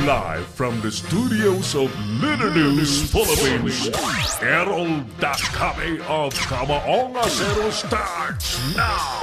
Live from the studios of Leader News Philippines, Errol Dakame of Kamaong Acero starts now!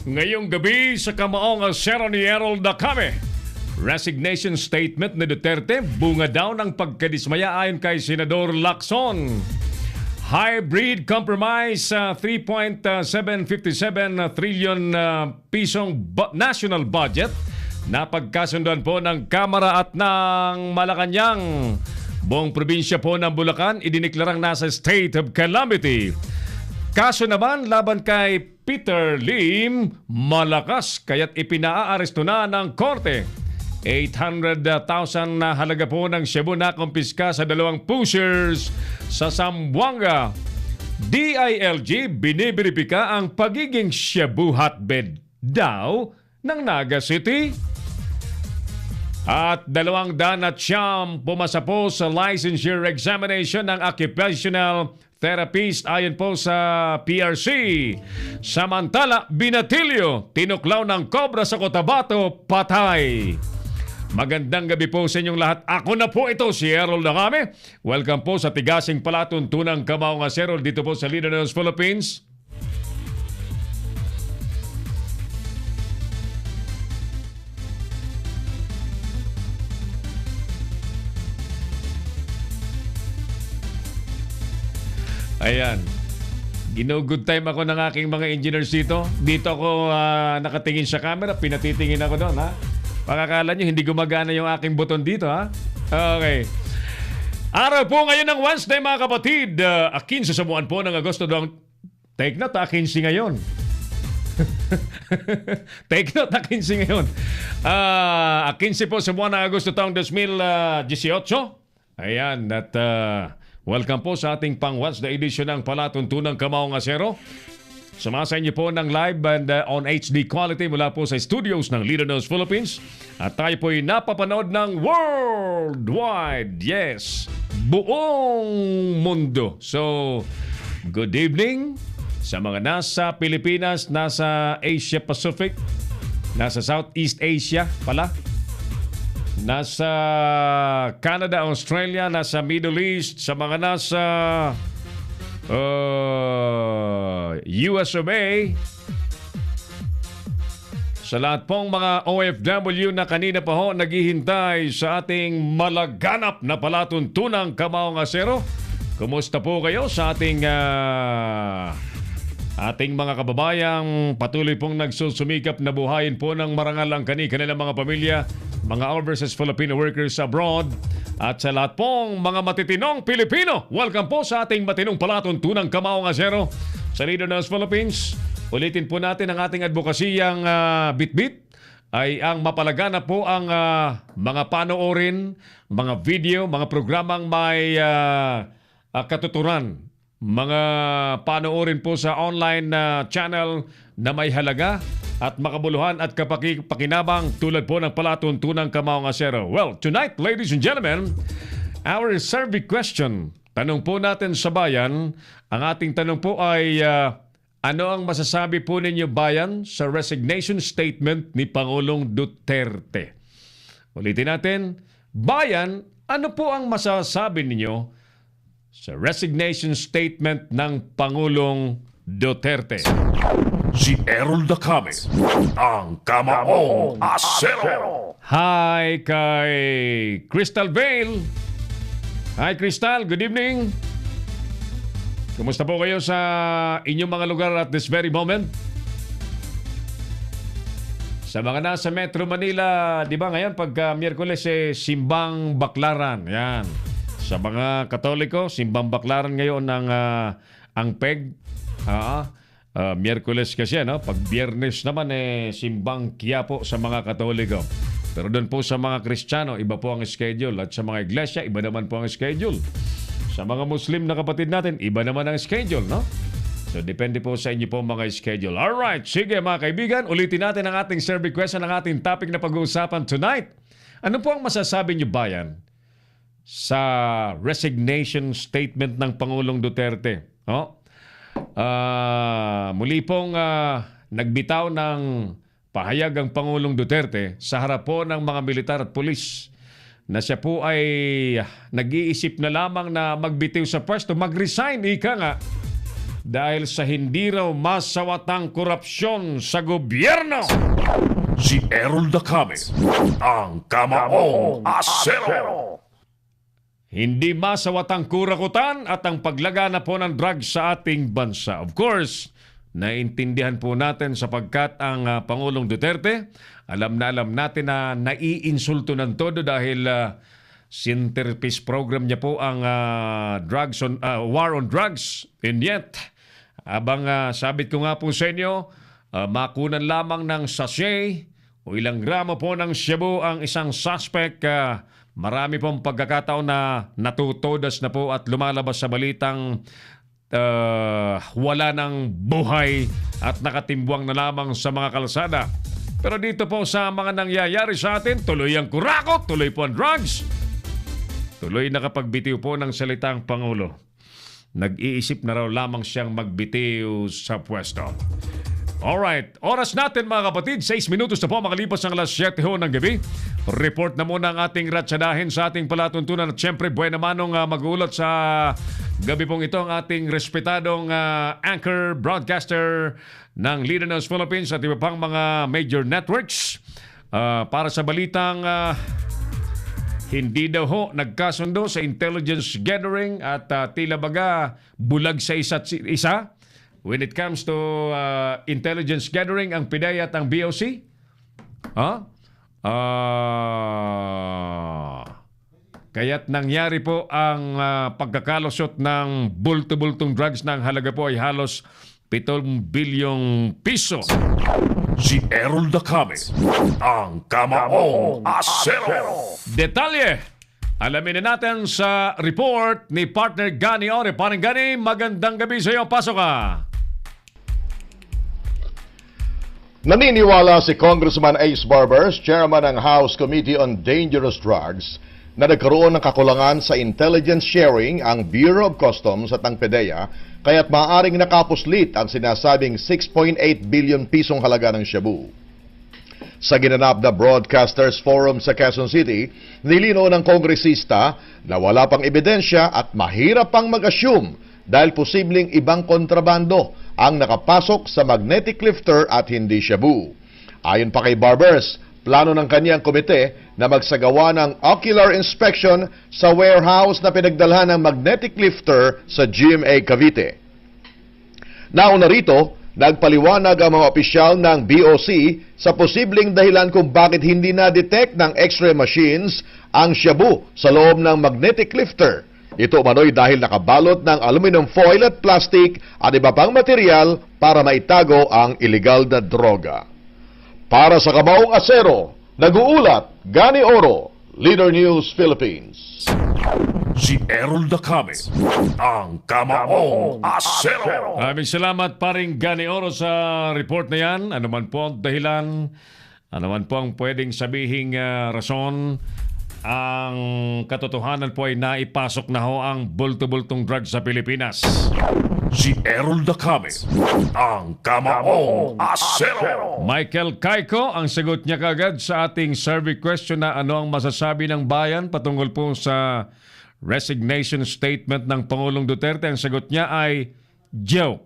Ngayong gabi sa Kamaong Acero ni Errol Dakame, resignation statement ni Duterte, bunga daw ng pagkadismaya ayon kay Senador Lacson. Hybrid compromise, 3.757 trillion pisong national budget na pagkasunduan po ng Kamara at ng Malacanang. Buong probinsya po ng Bulacan idiniklarang nasa state of calamity. Kaso naman laban kay Peter Lim, malakas kaya't ipinaaresto na ng korte. 800,000 na halaga po ng shabu na kumpiska sa dalawang pushers sa Zamboanga. DILG biniberipika ang pagiging shabu hotbed daw ng Naga City. At 200 pumasa po sa licensure examination ng occupational therapist ayon po sa PRC. Samantala, Binatilyo, tinuklaw ng kobra sa Cotabato, patay. Magandang gabi po sa inyong lahat. Ako na po ito, si Errol Dakame. Welcome po sa tigasing palatuntunang Kamaong Acero dito po sa Leader News Philippines. Ayan. Gino-good time ako ng aking mga engineers dito. Dito ako nakatingin sa camera. Pinatitingin ako doon, ha? Pakakala nyo, hindi gumagana yung aking buton dito, ha? Okay. Araw po ngayon ng Wednesday, mga kapatid. 15 sa buwan po ng Agosto. Take note, 15 ngayon. Take note, 15 ngayon. 15 po sa buwan ng Agosto taong 2018. Ayan, at welcome po sa ating pang-Wednesday edition ng Palatuntunang Kamaong Acero. Sumasa inyo po ng live and on HD quality mula po sa studios ng Leader News Philippines. At tayo po'y napapanood ng worldwide. Yes, buong mundo. So, good evening sa mga nasa Pilipinas, nasa Asia Pacific, nasa Southeast Asia pala, nasa Canada, Australia, nasa Middle East, sa mga nasa US of A, sa lahat pong mga OFW na kanina pa ho naghihintay sa ating malaganap na palatuntunang Kamaong Acero. Kumusta po kayo sa ating mga kababayang patuloy pong nagsusumikap na buhayin po ng marangal ang kanilang mga pamilya, mga overseas Filipino workers abroad, at sa lahat pong mga matitinong Pilipino. Welcome po sa ating matinong palatuntunang Kamaong Acero sa Leader News Philippines. Ulitin po natin ang ating advokasiyang bit-bit ay ang mapalagana po ang mga panoorin, mga video, mga programang may katuturan, mga panoorin po sa online channel na may halaga at makabuluhan at kapakipakinabang tulad po ng palatuntunang Kamaong Acero. Well, tonight, ladies and gentlemen, our survey question. Tanong po natin sa bayan. Ang ating tanong po ay, ano ang masasabi po ninyo bayan sa resignation statement ni Pangulong Duterte? Ulitin natin, bayan, ano po ang masasabi ninyo sa resignation statement ng Pangulong Duterte? Si Errol Dakame, ang Kamaong Acero. Hi kay Crystal Vale. Hi Crystal, good evening. Kumusta po kayo sa inyong mga lugar at this very moment? Sa mga nasa Metro Manila, di ba ngayon pagka Miyerkules simbang baklaran. Yan. Sa mga Katoliko, simbang baklaran ngayon ng ang PEG. Miyerkules kasi, no? Pag Biyernes naman, simbang Quiapo sa mga Katoliko. Pero doon po sa mga Kristiyano, iba po ang schedule. At sa mga iglesia, iba naman po ang schedule. Sa mga Muslim na kapatid natin, iba naman ang schedule, no? So, depende po sa inyo po mga schedule. Alright, sige mga kaibigan, ulitin natin ang ating survey question, ang ating topic na pag-uusapan tonight. Ano po ang masasabi niyo bayan sa resignation statement ng Pangulong Duterte. No? Muli pong nagbitaw ng pahayag ang Pangulong Duterte sa harap po ng mga militar at pulis na siya po ay nag-iisip na lamang na magbitiw sa pwesto, mag-resign, ika nga, dahil sa hindi raw masawatang korupsyon sa gobyerno. Si Errol Dacame, ang Kamaong Asero. Hindi masawatang kurakutan at ang paglagana po ng drugs sa ating bansa. Of course, naiintindihan po natin sapagkat ang Pangulong Duterte, alam natin na naiinsulto ng todo dahil centerpiece program niya po ang war on drugs. And yet, abang sabit ko nga po sa inyo, makunan lamang ng sachet o ilang gramo po ng shabu ang isang suspect. Marami pong pagkakataon na natutodas na po at lumalabas sa balitang wala ng buhay at nakatimbwang na lamang sa mga kalsada. Pero dito po sa mga nangyayari sa atin, tuloy ang kurakot, tuloy po ang drugs. Tuloy nakapagbitiw po ng salitang Pangulo. Nag-iisip na raw lamang siyang magbitiw sa pwesto. Alright, oras natin mga kapatid, 6 minutos na po makalipas ang alas 7 ho ng gabi. Report na muna ang ating ratsadahin sa ating palatuntunan at syempre buhay namanong mag-ulat sa gabi pong ito ang ating respetadong anchor, broadcaster ng Leader News Philippines at iba pang mga major networks para sa balitang hindi daw ho nagkasundo sa intelligence gathering at tila baga bulag sa isa't isa. When it comes to intelligence gathering, ang PIDEA at ang BOC, kaya't nangyari po ang pagkakalusot ng bulto-bultong drugs ng halaga po ay halos 7 bilyong piso. Si Errol Dacame, ang Kamaong Asero. Detalye, alamin na natin sa report ni partner Gani Ore. Parang Gani, magandang gabi sa iyo. Pasok ka. Naniniwala si Congressman Ace Barbers, chairman ng House Committee on Dangerous Drugs, na nagkaroon ng kakulangan sa intelligence sharing ang Bureau of Customs at ang PIDEA, kaya't maaaring nakapuslit ang sinasabing 6.8 billion pisong halaga ng shabu. Sa ginanap na Broadcasters Forum sa Quezon City, nilinaw ng kongresista na wala pang ebidensya at mahirap pang mag-assume dahil posibleng ibang kontrabando ang nakapasok sa magnetic lifter at hindi shabu. Ayon pa kay Barbers, plano ng kanyang komite na magsagawa ng ocular inspection sa warehouse na pinagdalhan ng magnetic lifter sa GMA Cavite. Nauna rito, nagpaliwanag ang mga opisyal ng BOC sa posibleng dahilan kung bakit hindi na-detect ng x-ray machines ang shabu sa loob ng magnetic lifter. Ito manoy dahil nakabalot ng aluminum foil at plastic at iba pang material para maitago ang ilegal na droga. Para sa Kamaong Asero, nag-uulat Gani Oro, Leader News Philippines. Si Errol Dacame, ang Kamaong Asero. Maraming salamat paring Gani Oro sa report na yan. Ano man po ang dahilan, ano man po ang pwedeng sabihing rason, ang katotohanan po ay naipasok na ho ang bulto-bultong drugs sa Pilipinas. Si Errol Dacame, ang Kamaong Asero. Michael Caico, ang sagot niya kagad sa ating survey question na ano ang masasabi ng bayan patungkol po sa resignation statement ng Pangulong Duterte. Ang sagot niya ay joke.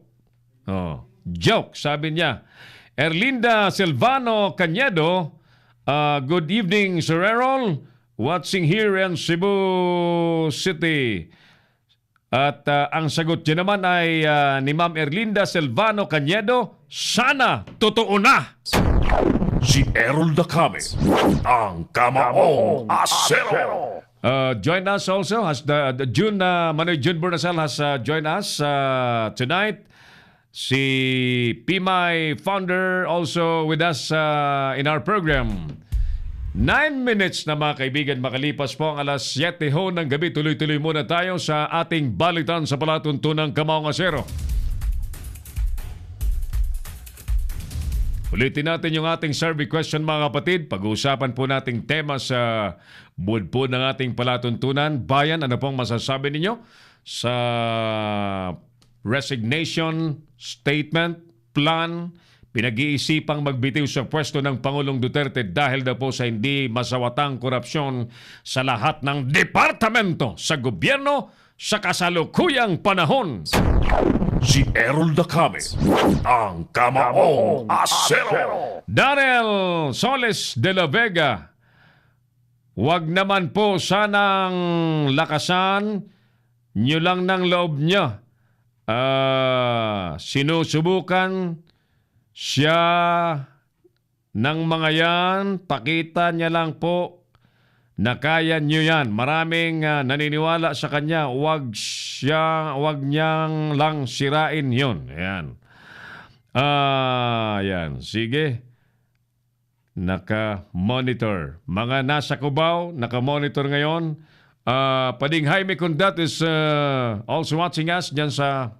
Joke, sabi niya. Erlinda Silvano Cañedo, good evening, Sir Errol. Watching here in Cebu City. At ang sagot niya naman ay ni Ma'am Erlinda Silvano Cañedo, sana totoo na. Si Errol Dacame, ang Kamaong Asero. Join us also as Manoy June Burnasal has joined us tonight. Si PMI founder also with us in our program. 9 minutes na mga kaibigan, makalipas po ang alas 7 ho ng gabi. Tuloy-tuloy muna tayo sa ating balitan sa palatuntunang Kamaong Asero. Ulitin natin yung ating survey question mga kapatid. Pag-uusapan po nating tema sa mood po ng ating palatuntunan. Bayan, ano pong masasabi ninyo sa resignation statement, plan, pinag-iisipang magbitiw sa pwesto ng Pangulong Duterte dahil daw po sa hindi masawatang korupsyon sa lahat ng departamento sa gobyerno sa kasalukuyang panahon. Si Errol Dacame, ang Kamaong Asero. Darrell Soles de la Vega, wag naman po sanang lakasan nyo lang ng loob nyo. Sinusubukan siya ng mga yan, pakita niya lang po na kaya nyo yan. Maraming naniniwala sa kanya, wag niyang lang sirain yun. Ayan. Yan. Sige. Naka-monitor. Mga nasa Cubao, naka-monitor ngayon. Pading Jaime Condat is also watching us dyan sa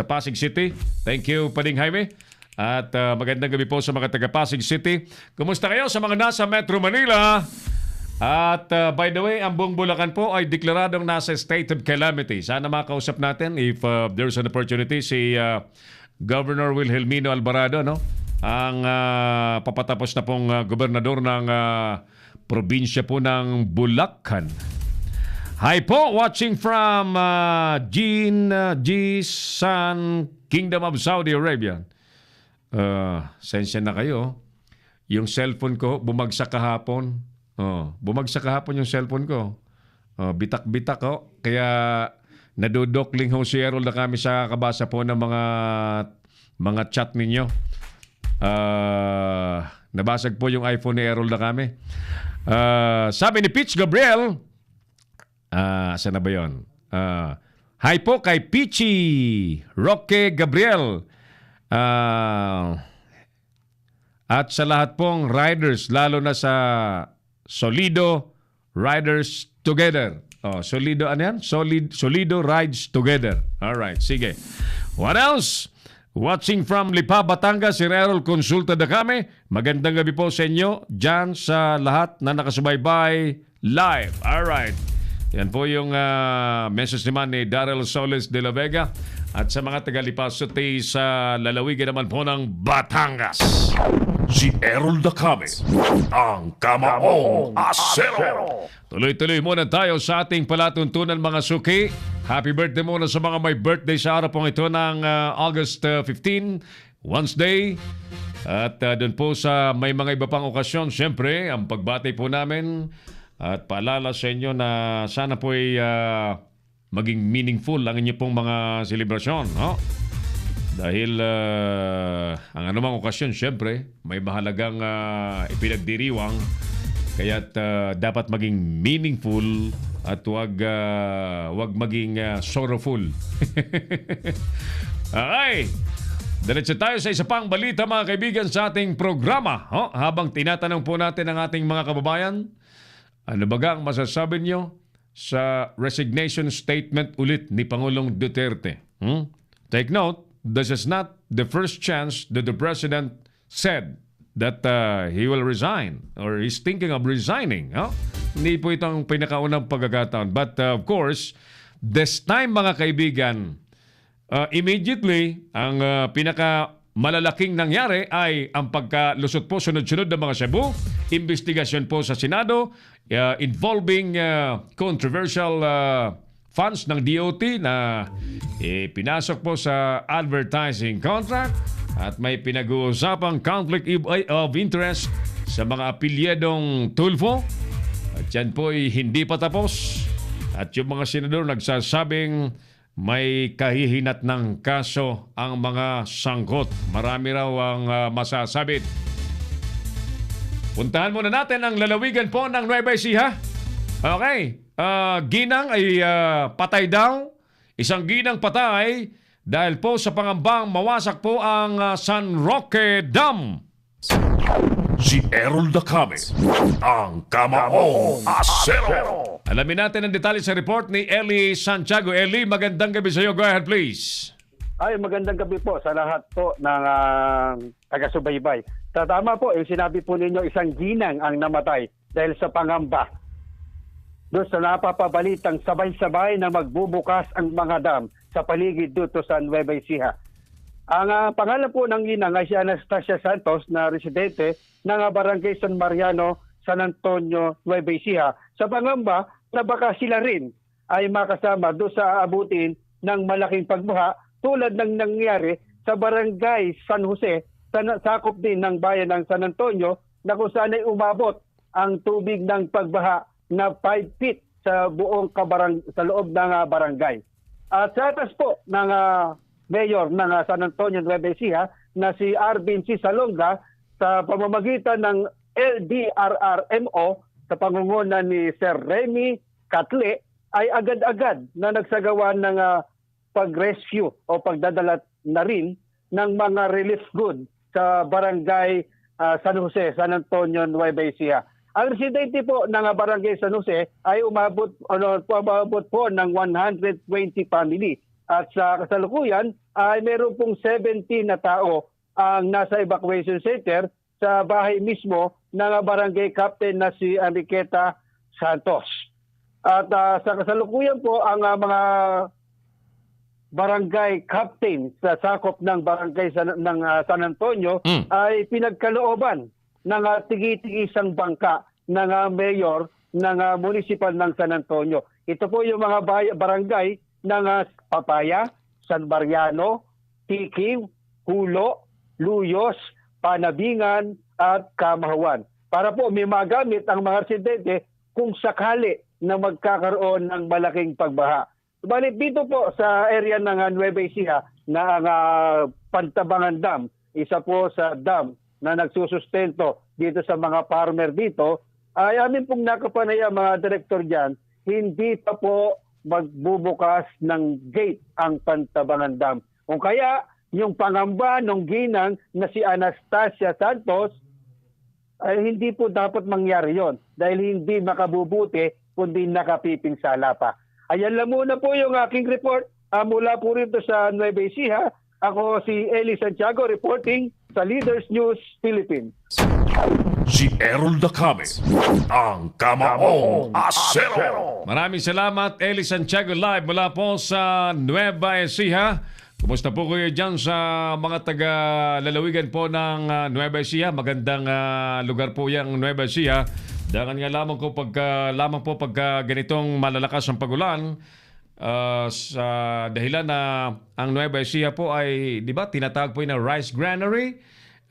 Pasig City. Thank you, Pading Jaime. At magandang gabi po sa mga taga Pasig City. Kumusta kayo sa mga nasa Metro Manila? At by the way, ang buong Bulacan po ay deklaradong nasa state of calamity. Sana makausap natin if there's an opportunity si Governor Wilhelmino Alvarado, no? Ang papatapos na pong gobernador ng probinsya po ng Bulacan. Hi po, watching from Jisan, Kingdom of Saudi Arabia. Sensya na kayo. Yung cellphone ko, bumagsak kahapon. Bumagsak kahapon yung cellphone ko. Bitak-bitak ko. Kaya nadudokling ho si Errol na kami sa kabasa po ng mga chat ninyo. Nabasag po yung iPhone ni Errol na kami. Sabi ni Peach Gabriel, saan na ba yun? Hi po kay Peachy Roque Gabriel. At sa lahat pong riders, lalo na sa Solido Riders Together. Solido, ano yan? Solido Rides Together. Alright, sige. What else? Watching from Lipa, Batangas, si Errol Consulta Dacame. Magandang gabi po sa inyo dyan sa lahat na nakasubaybay live. Alright. Yan po yung message naman ni Darrell Soles de la Vega. At sa mga taga-Lipa-Suti sa lalawigan naman po ng Batangas. Si Errol Dacame, ang Kamaong Asero. Tuloy-tuloy muna tayo sa ating palatuntunan mga suki. Happy birthday muna sa mga may birthday sa araw pong ito ng August 15, Wednesday. At doon po sa may mga iba pang okasyon, siyempre, ang pagbati po namin at paalala sa inyo na sana po ay maging meaningful ang inyo pong mga selebrasyon. No? Dahil ang anumang okasyon, siyempre, may mahalagang ipinagdiriwang. Kaya't dapat maging meaningful at wag maging sorrowful. Okay. Diretso tayo sa isa pang balita mga kaibigan sa ating programa. Habang tinatanong po natin ang ating mga kababayan, ano ba ang masasabi nyo sa resignation statement ulit ni Pangulong Duterte? Take note, this is not the first chance that the President said that he will resign or he's thinking of resigning. Hindi po itong pinakaunang pagkakataon. But of course, this time mga kaibigan, immediately, ang pinakamalalaking nangyari ay ang pagkalusot po sunod-sunod ng mga Cebu, investigasyon po sa Senado involving controversial funds ng DOT na pinasok po sa advertising contract at may pinag-uusapang conflict of interest sa mga apilyedong Tulfo. At yan po ay hindi pa tapos. At yung mga senador nagsasabing may kahihinat ng kaso ang mga sangkot. Marami raw ang masasabit. Puntahan muna natin ang lalawigan po ng Nueva Ecija. Okay. Ginang ay patay daw. Isang ginang patay dahil po sa pangambang mawasak po ang San Roque Dam. Si Errol Dacame, ang Kamaong Asero. Alamin natin ang detalye sa report ni Eli Santiago. Eli, magandang gabi sa iyo. Go ahead, please. Ay, magandang gabi po sa lahat po ng taga-subaybay. Tatama po, yung sinabi po ninyo, isang ginang ang namatay dahil sa pangamba. Doon sa napapabalitang sabay-sabay na magbubukas ang mga dam sa paligid dito sa Nueva Ecija. Ang pangalan po ng ginang ay si Anastasia Santos na residente ng Barangay San Mariano, San Antonio, Nueva Ecija. Sa pangamba na baka sila rin ay makasama doon sa abutin ng malaking pagbaha tulad ng nangyari sa Barangay San Jose, sakop din ng bayan ng San Antonio, na kung saan ay umabot ang tubig ng pagbaha na 5 feet sa buong sa loob ng barangay. At sa atas po ng mayor ng San Antonio, Nueva Ecija na si Arvin C. Salonga sa pamamagitan ng LDRRMO sa pangunguna ni Sir Remy Catle ay agad-agad na nagsagawa ng pag-rescue o pagdadala na rin ng mga relief goods sa barangay San Jose, San Antonio, Nueva Ecija. Ang residente po ng barangay San Jose ay umabot po ng 120 family. At sa kasalukuyan ay meron pong 70 na tao ang nasa evacuation center sa bahay mismo ng barangay captain na si Enriqueta Santos. At sa kasalukuyan po ang mga barangay captain sa sakop ng barangay ng San Antonio ay pinagkalooban ng tigi-tigisang bangka ng mayor ng municipal ng San Antonio. Ito po yung mga barangay ng Papaya, San Mariano, Tikiw, Hulo, Luyos, Panabingan at Kamahawan. Para po may magamit ang mga residente kung sakali na magkakaroon ng malaking pagbaha. Subalit dito po sa area ng Nueva Ecija na ang Pantabangan Dam, isa po sa dam na nagsusustento dito sa mga farmer dito, ay amin pong nakapanaya mga direktor dyan, hindi pa po magbubukas ng gate ang Pantabangan Dam. Kung kaya yung pangamba ng ginang na si Anastasia Santos, ay hindi po dapat mangyari yon dahil hindi makabubuti kundi nakapipinsala pa. Ayan lang muna po yung aking report mula po rito sa Nueva Ecija. Ako si Eli Santiago reporting sa Leaders News Philippines. Si Errol Dacame, ang Kamaong Asero. Maraming salamat, Eli Santiago live mula po sa Nueva Ecija. Kumusta po kayo dyan sa mga taga-lalawigan po ng Nueva Ecija? Magandang lugar po yung Nueva Ecija. Dahil nga lamang po pagka ganitong malalakas ang pagulan, sa dahilan na ang Nueva Ecija po ay, di ba, tinatawag po yung rice granary.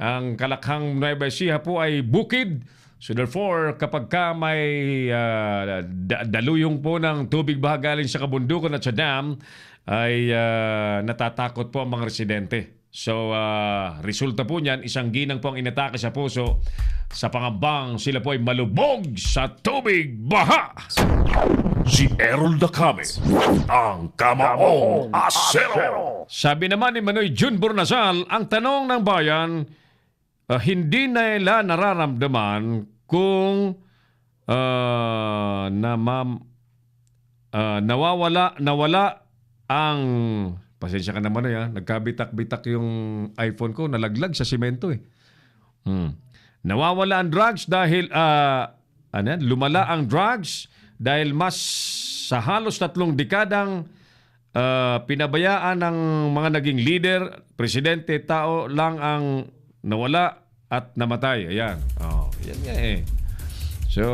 Ang kalakhang Nueva Ecija po ay bukid. So therefore, kapag ka may daluyong po ng tubig baha galing sa kabundukan at sa dam, ay natatakot po ang mga residente. So, resulta po niyan, isang ginang po ang inatake sa puso sa pangambang sila po ay malubog sa tubig baha. Si Errol Dacame, ang Kamaong Asero. Sabi naman ni Manoy Jun Bornasal, ang tanong ng bayan, hindi nila nararamdaman kung nawala ang... Pasensya ka naman nagkabitak-bitak yung iPhone ko, nalaglag sa simento eh. Nawawala ang drugs dahil, lumala ang drugs dahil mas sa halos 3 dekadang pinabayaan ng mga naging leader, presidente, tao lang ang nawala at namatay. Ayan. Yan nga eh. So,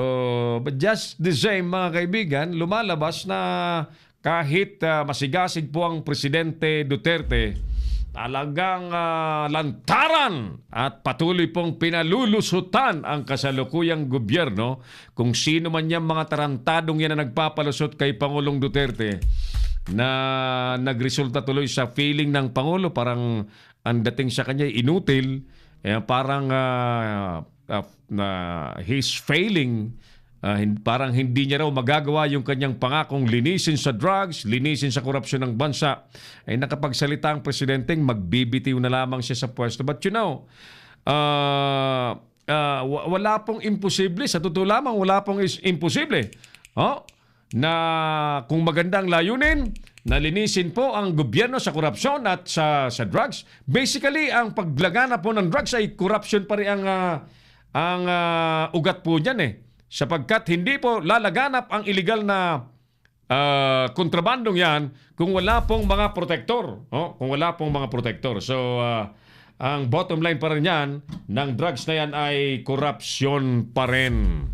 but just the same mga kaibigan, lumalabas na kahit masigasig po ang Presidente Duterte, talagang lantaran at patuloy pong pinalulusutan ang kasalukuyang gobyerno kung sino man yung mga tarantadong yan na nagpapalusot kay Pangulong Duterte na nagresulta tuloy sa feeling ng Pangulo parang ang dating sa kanya inutil, parang he's failing. Parang hindi niya raw magagawa yung kanyang pangakong linisin sa drugs, linisin sa korupsyon ng bansa. Ay nakapagsalita ang presidenteng magbibitiw na lamang siya sa pwesto. But you know, wala pong imposible. Sa totoo lamang, wala pong imposible. Na kung magandang layunin, na linisin po ang gobyerno sa korupsyon at sa drugs. Basically, ang paglaganap po ng drugs ay corruption pa rin ang ugat po niyan eh. Sapagkat hindi po lalaganap ang illegal na kontrabandong yan kung wala pong mga protektor. Kung wala pong mga protektor. So, ang bottom line pa rin yan ng drugs na yan ay korupsyon pa rin.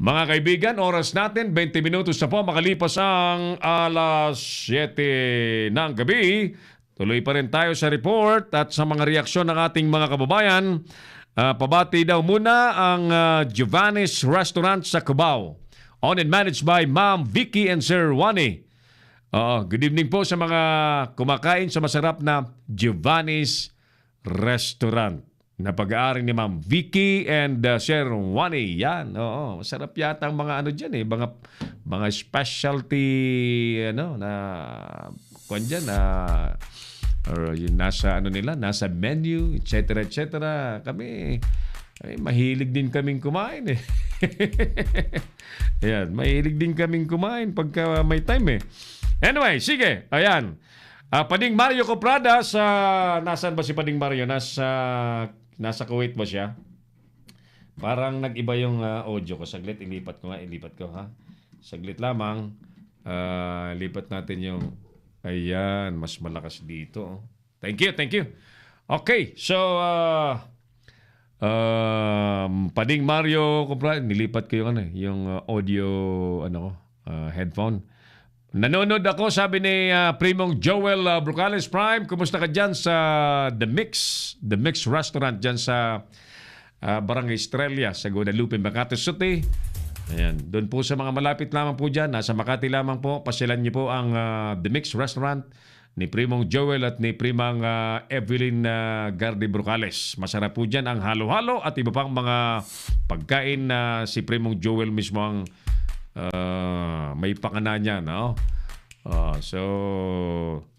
Mga kaibigan, oras natin, 20 minutos na po makalipas ang alas 7 ng gabi. Tuloy pa rin tayo sa report at sa mga reaksyon ng ating mga kababayan. Pabati daw muna ang Giovanni's Restaurant sa Cubao. Owned and managed by Ma'am Vicky and Sir Wani. Good evening po sa mga kumakain sa masarap na Giovanni's Restaurant na pag-aari ni Ma'am Vicky and Sir Wani. Yan, masarap yata ang mga ano dyan eh. Mga specialty, na kung dyan, or yung nasa nila, nasa menu, etc. Kami, mahilig din kaming kumain eh. Ayan, mahilig din kaming kumain pagka may time eh. Anyway, sige, ayan. Pading Mario Coprada nasaan ba si Pading Mario? Nasa Kuwait ba siya? Parang nag-iba yung audio ko. Saglit, ilipat ko ha. Saglit lamang. Lipat natin yung... Ayan, mas malakas dito. Thank you. Okay, so... Pading Mario Coprada, nilipat ko yung audio headphone. Nanonood ako, sabi ni Primong Joel Brocales Prime. Kumusta ka dyan sa The Mix Restaurant dyan sa Barangay Estrella sa Guadalupe, Makati City. Ayan, doon po sa mga malapit lamang po dyan, nasa Makati lamang po, pasyalan niyo po ang The Mix Restaurant ni Primong Joel at ni Primang Evelyn Gardi Brocales. Masarap po dyan ang halo-halo at iba pang mga pagkain na si Primong Joel mismo ang may pakana niya, no? So,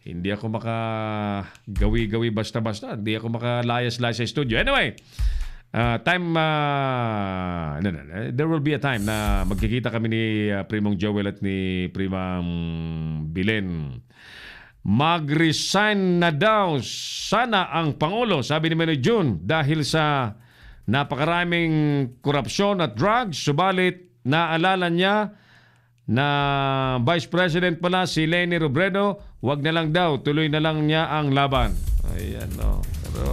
hindi ako makagawi-gawi basta-basta. Hindi ako makalayas-layas sa studio. Anyway, there will be a time na magkikita kami ni Primong Joel at ni Primang Bilen. Mag-resign na daw sana ang Pangulo, sabi ni Manoy June, dahil sa napakaraming korupsyon at drugs. Subalit, naalala niya na Vice President pala si Leni Robredo, wag na lang daw, tuloy na lang niya ang laban. Ayan, no. Pero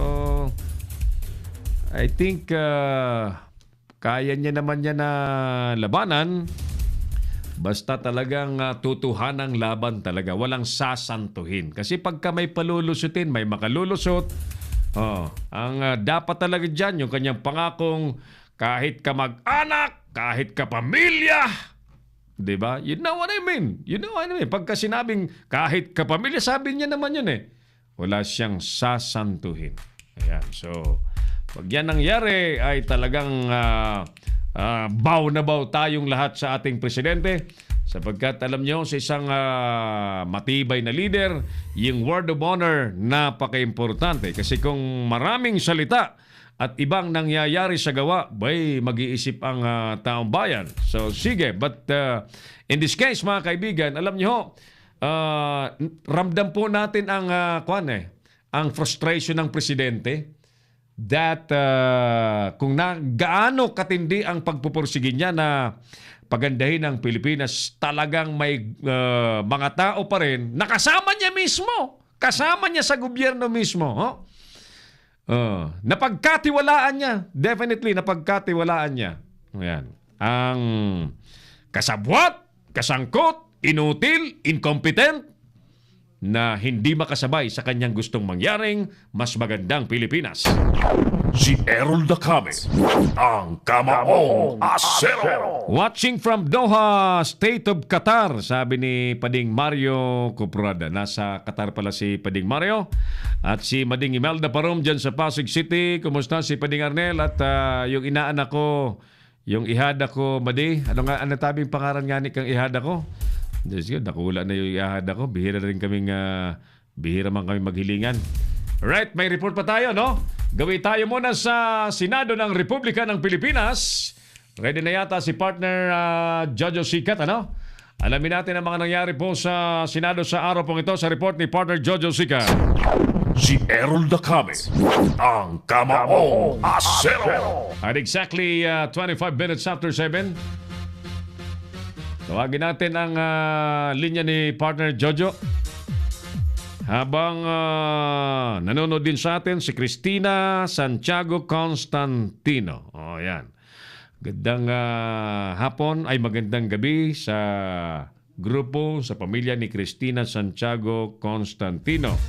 I think kaya niya naman niya na labanan basta talagang tutuhanang laban talaga. Walang sasantuhin. Kasi pagka may palulusutin, may makalulusot. Ang dapat talaga dyan, yung kanyang pangakong kahit ka mag-anak, kahit ka pamilya, di ba? You know what I mean? Pagka sinabing kahit ka pamilya, sabi niya naman yun eh. Wala siyang sasantuhin. Ayan. So, pag yan nangyari, ay talagang baw na baw tayong lahat sa ating presidente. Sapagkat alam nyo, sa isang matibay na leader, yung word of honor, napaka-importante. Kasi kung maraming salita at ibang nangyayari sa gawa, mag-iisip ang taong bayan. So, sige. But in this case, mga kaibigan, alam nyo, ramdam po natin ang frustration ng presidente that kung gaano katindi ang pagpupursige niya na pagandahin ng Pilipinas, talagang may mga tao pa rin na kasama niya mismo. Kasama niya sa gobyerno mismo. Napagkatiwalaan niya. Definitely, napagkatiwalaan niya. Ayan. Ang kasabwat, kasangkot, inutil, incompetent, na hindi makasabay sa kanyang gustong mangyaring mas magandang Pilipinas. Si Errol Dacame, ang Kamaong Asero. Watching from Doha, State of Qatar, sabi ni Pading Mario Coprada. Nasa Qatar pala si Pading Mario. At si Mading Imelda Parom dyan sa Pasig City. Kumusta si Pading Arnel? At yung inaanak ko, yung ihada ko, Madi. Ano tabing pangaran nga ni kang ihada ko? Nakula na yung ihada ko. Bihira man kami maghilingan. Right, may report pa tayo, no? Gawin tayo muna sa Senado ng Republika ng Pilipinas. Ready na yata si partner Jojo Sikat, ano? Alamin natin ang mga nangyari po sa Senado sa araw pong ito sa report ni partner Jojo Sica. Si Errol Dacame, ang Kamaong Asero. At exactly 25 minutes after 7, tawagin natin ang linya ni partner Jojo. Habang nanonood din sa atin si Cristina Santiago Constantino. O yan. Gandang magandang gabi sa grupo, sa pamilya ni Cristina Santiago Constantino.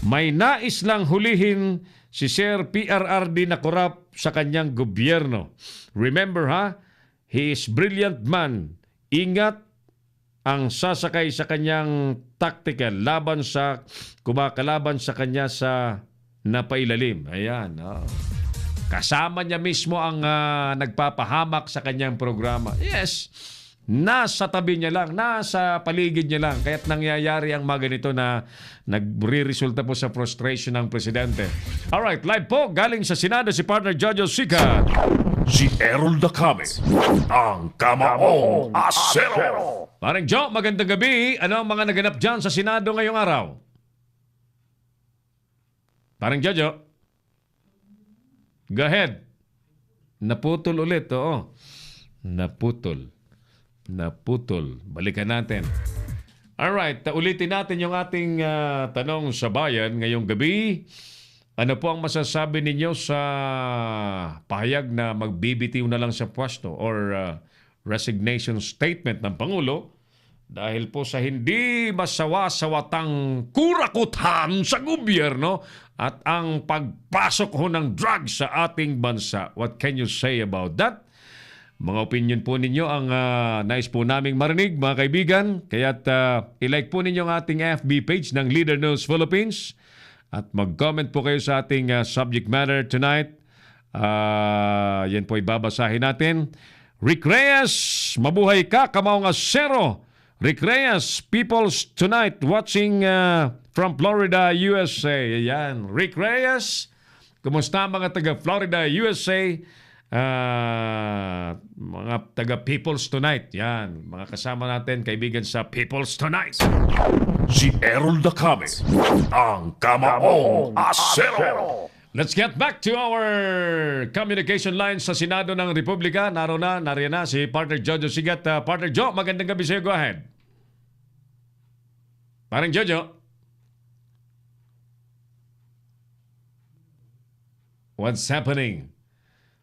May nais lang hulihin si Sir PRRD na korap sa kanyang gobyerno. Remember he is brilliant man. Ingat ang sasakay sa kanyang tactical kumakalaban sa kanya sa napailalim. Ayan. Kasama niya mismo ang nagpapahamak sa kanyang programa. Yes, nasa tabi niya lang, nasa paligid niya lang. Kaya't nangyayari ang mga ganito na nagre-resulta po sa frustration ng presidente. Alright, live po galing sa Senado si partner Jojo Sica. Si Errol Dacame, ang Kamaong Asero. Parang Joe, magandang gabi. Ano ang mga naganap dyan sa Senado ngayong araw? Parang Jojo. Go ahead. Naputol ulit, oo. Naputol. Balikan natin. Alright, ulitin natin yung ating tanong sa bayan ngayong gabi. Ano po ang masasabi ninyo sa pahayag na magbibitiw na lang sa pwesto or resignation statement ng Pangulo dahil po sa hindi masawa-sawatang kurakutan sa gobyerno at ang pagpasok ho ng drugs sa ating bansa. What can you say about that? Mga opinion po ninyo ang nais po naming marinig, mga kaibigan. Kaya't ilike po ninyo ang ating FB page ng Leader News Philippines at mag-comment po kayo sa ating subject matter tonight. Yan po ibabasahin natin. Rick Reyes, mabuhay ka, Kamaong Asero. Rick Reyes, people's tonight watching from Florida, USA. Ayan, Rick Reyes, kumusta mga taga Florida, USA? Mga taga People's Tonight. Yan, mga kasama natin, kaibigan sa People's Tonight. Si Errol Dacame, ang Kamaong Asero. Let's get back to our communication lines sa Senado ng Republika. Nariyan na si partner Jojo Sigat. Partner Jo, magandang gabi sa'yo. Go ahead. Parang Jojo. What's happening?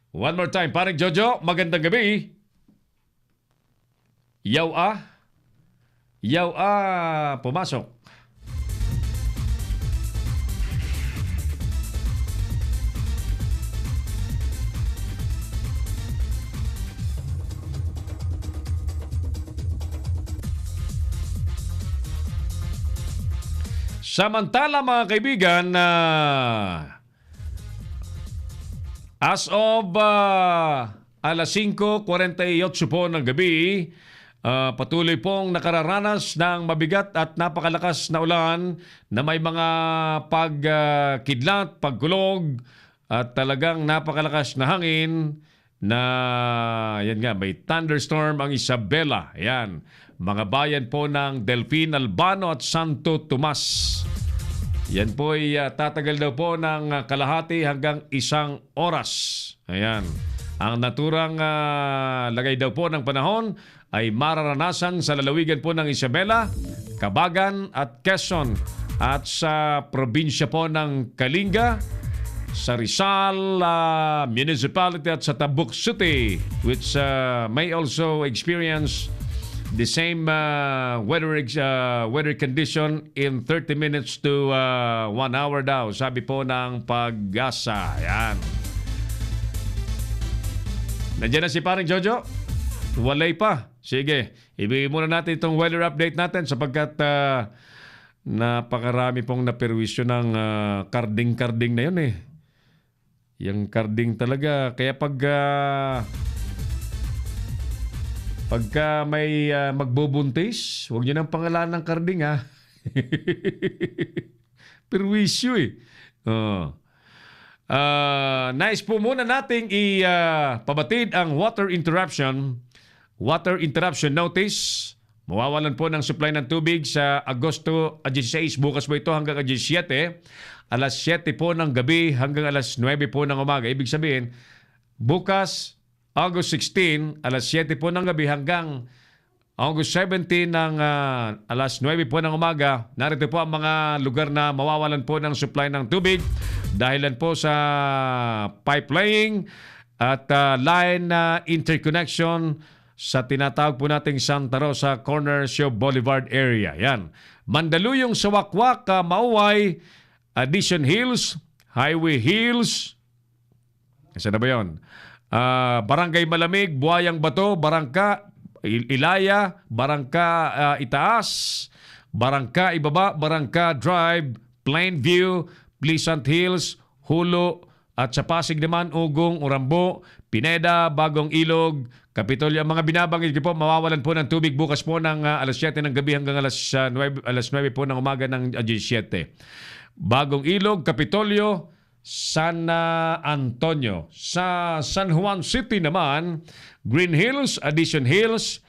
One more time. Parang Jojo, magandang gabi. Yaw pumasok. Samantala mga kaibigan, as of alas 5:48 po ng gabi, patuloy pong nakararanas ng mabigat at napakalakas na ulan na may mga pagkidlat, pagkulog at talagang napakalakas na hangin na yan nga, may thunderstorm ang Isabela. Yan, mga bayan po ng Delfin, Albano at Santo Tomas. Yan po ay tatagal daw po ng kalahati hanggang 1 oras. Ayan. Ang naturang lagay daw po ng panahon ay mararanasan sa lalawigan po ng Isabela, Cabagan at Quezon at sa probinsya po ng Kalinga, sa Rizal Municipality at sa Tabuk City, which may also experience the same weather condition in 30 minutes to 1 hour daw, sabi po ng Pag-asa. Ayan. Nandiyan na si parang Jojo? Walay pa. Sige, ibigay muna natin itong weather update natin sapagkat napakarami pong naperwisyo ng karding-karding na yun eh. Yung karding talaga. Kaya pagka may magbubuntis, huwag nyo ng pangalan ng karding ha. Perwisyo eh. Nais po muna nating ipabatid ang water interruption notice Mawawalan po ng supply ng tubig sa Agosto 16. Bukas po ito hanggang 17. Alas 7 po ng gabi hanggang alas 9 po ng umaga. Ibig sabihin, bukas, August 16, alas 7 po ng gabi hanggang August 17 ng alas 9 po ng umaga. Narito po ang mga lugar na mawawalan po ng supply ng tubig dahilan po sa pipe laying at line interconnection sa tinatawag po nating Santa Rosa Corner Show Boulevard area. Yan. Mandaluyong sa Wakwak, Mauway, Addition Hills, Highway Hills. Saan na ba yun? Barangay Malamig, Buayang Bato, Barangka, Ilaya, Barangka Itaas, Barangka Ibaba, Barangka Drive, Plainview, Pleasant Hills, Hulo, at sa Pasig naman, Ugong, Urambo, Pineda, Bagong Ilog, Kapitolyo. Ang mga binabanggit ko po, mawawalan po ng tubig bukas po ng alas 7 ng gabi hanggang alas 9 po ng umaga ng 17. Bagong Ilog, Kapitolyo, San Antonio. Sa San Juan City naman, Green Hills, Addition Hills,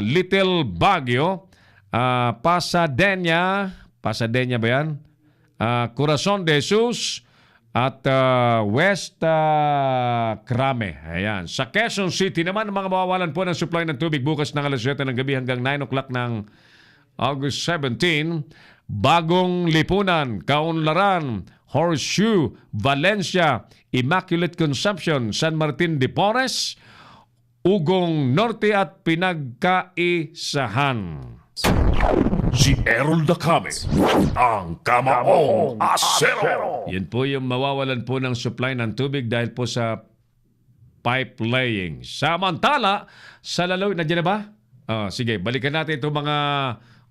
Little Baguio, Pasadena ba yan? Corazon de Jesus, at West Crame. Ayan. Sa Quezon City naman, mga mawawalan po ng supply ng tubig bukas ng alas 7 ng gabi hanggang 9 o'clock ng August 17. Bagong Lipunan, Kaunlaran, Horseshoe, Valencia, Immaculate Conception, San Martin de Porres, Ugong Norte at Pinagkaisahan. Si Errol Dacame, ang Kamaong Asero. Yan po yung mawawalan po ng supply ng tubig dahil po sa pipe laying. Samantala, sa Lalaw, nandiyan na ba? Sige, balikan natin itong mga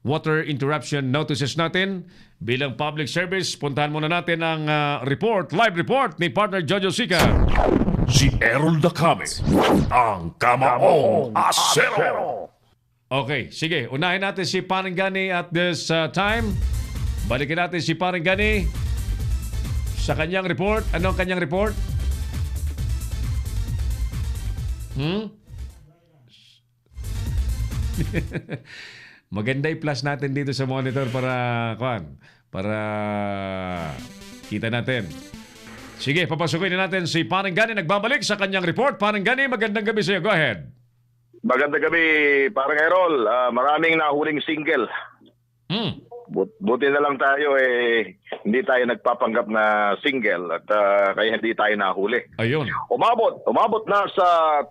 water interruption notices natin. Bilang public service, puntahan muna natin ang live report ni partner Jojo Sica. Si Errol Dacame, ang Kamaong Asero. Okay, sige. Unahin natin si Parangani at this time. Balikan natin si Parangani sa kanyang report. Ano ang kanyang report? Maganda i-plus natin dito sa monitor para kita natin. Sige, papasukin na natin si Parangani. Nagbabalik sa kanyang report. Parangani, magandang gabi sa iyo. Go ahead. Magandang gabi, parang Errol. Maraming nahuling single. Buti na lang tayo hindi tayo nagpapanggap na single at kaya hindi tayo nahuli. Ayun. Umabot na sa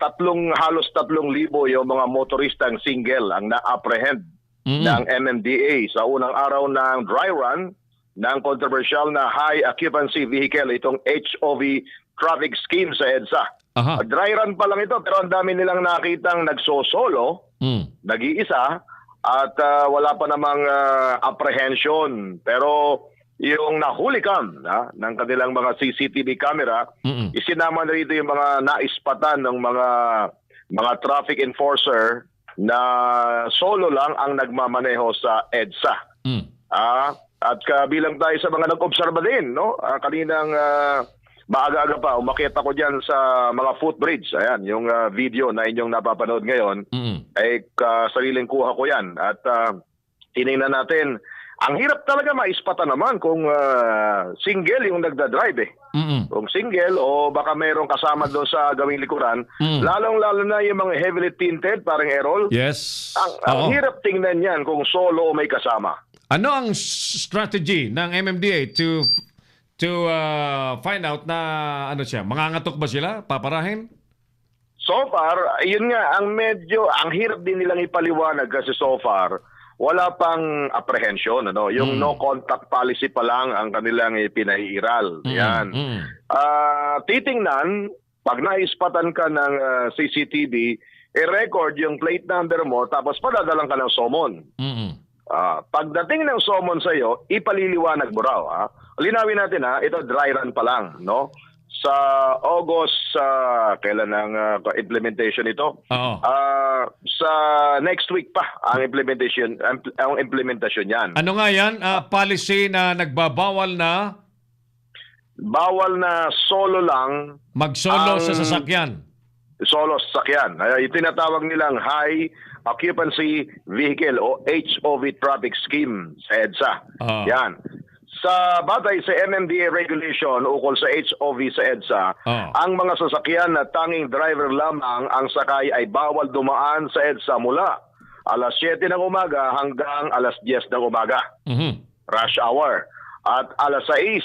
halos 3,000 yung mga motoristang single ang na-apprehend ng MMDA sa unang araw ng dry run ng controversial na high occupancy vehicle, itong HOV traffic scheme sa EDSA. Dry run pa lang ito pero ang dami nilang nakitang nagsosolo, nag-iisa, at wala pa namang apprehension. Pero yung nahulikan ng kanilang mga CCTV camera, isinama na rito yung mga naispatan ng mga traffic enforcer na solo lang ang nagmamaneho sa EDSA. At kabilang tayo sa mga nag-obserba din, no? Kaninang maaga-aga pa, umakyat ako dyan sa mga footbridge. Ayan, yung video na inyong napapanood ngayon, sariling kuha ko yan. At tinignan natin, ang hirap talaga maispatan naman kung single yung nagdadrive Kung single o baka mayroong kasama doon sa gawing likuran, lalong-lalo na yung mga heavily tinted, parang Errol. Yes. Ang hirap tingnan yan kung solo o may kasama. Ano ang strategy ng MMDA to find out na ano siya, mangangatok ba sila? Paparahin? So far, yun nga, ang hirap din nilang ipaliwanag kasi so far, wala pang apprehension. Yung no contact policy pa lang ang kanilang ipinahiiral. Yan. Titingnan, pag naispatan ka ng CCTV, i-record yung plate number mo, tapos padadalang ka ng summon. Pagdating ng summon sa'yo, ipaliliwanag mo raw. Linawin natin ito dry run pa lang, no? Sa August, kailan ang implementation ito? Sa next week pa ang implementation yan. Ano nga yan? Policy na nagbabawal na? Bawal na solo lang. Magsolo sa sasakyan. solo sasakyan. Yung tinatawag nilang High Occupancy Vehicle o HOV Traffic Scheme sa EDSA. Yan. Sa batay sa MMDA regulation ukol sa HOV sa EDSA, ang mga sasakyan na tanging driver lamang ang sakay ay bawal dumaan sa EDSA mula alas 7 ng umaga hanggang alas 10 ng umaga. Rush hour. At alas 6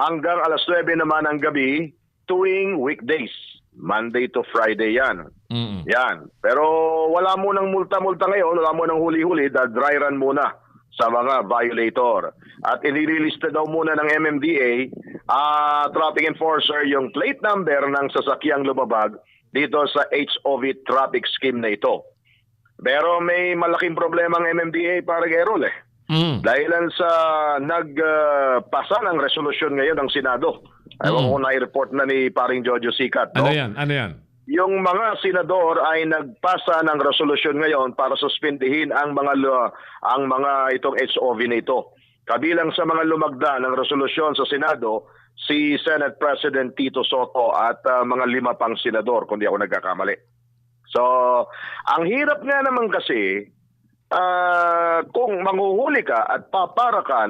hanggang alas 9 naman ng gabi tuwing weekdays. Monday to Friday yan. Yan. Pero wala mo ng multa-multa ngayon, wala mo ng huli-huli, dry run muna sa mga violator. At inililista daw muna ng MMDA, traffic enforcer, yung plate number ng sasakyang lumabag dito sa HOV traffic scheme na ito. Pero may malaking problema ang MMDA para Errol Dahilan sa nagpasa ng resolusyon ngayon ng Senado. Ewan ko na-report na ni paring Jojo Sikat. No? Ano yan? Yung mga senador ay nagpasa ng resolusyon ngayon para suspindihin ang mga itong HOV na ito. Kabilang sa mga lumagda ng resolusyon sa Senado, si Senate President Tito Soto at mga 5 pang senador, kung di ako nagkakamali. So, ang hirap nga naman kasi, kung manghuhuli ka at papara ka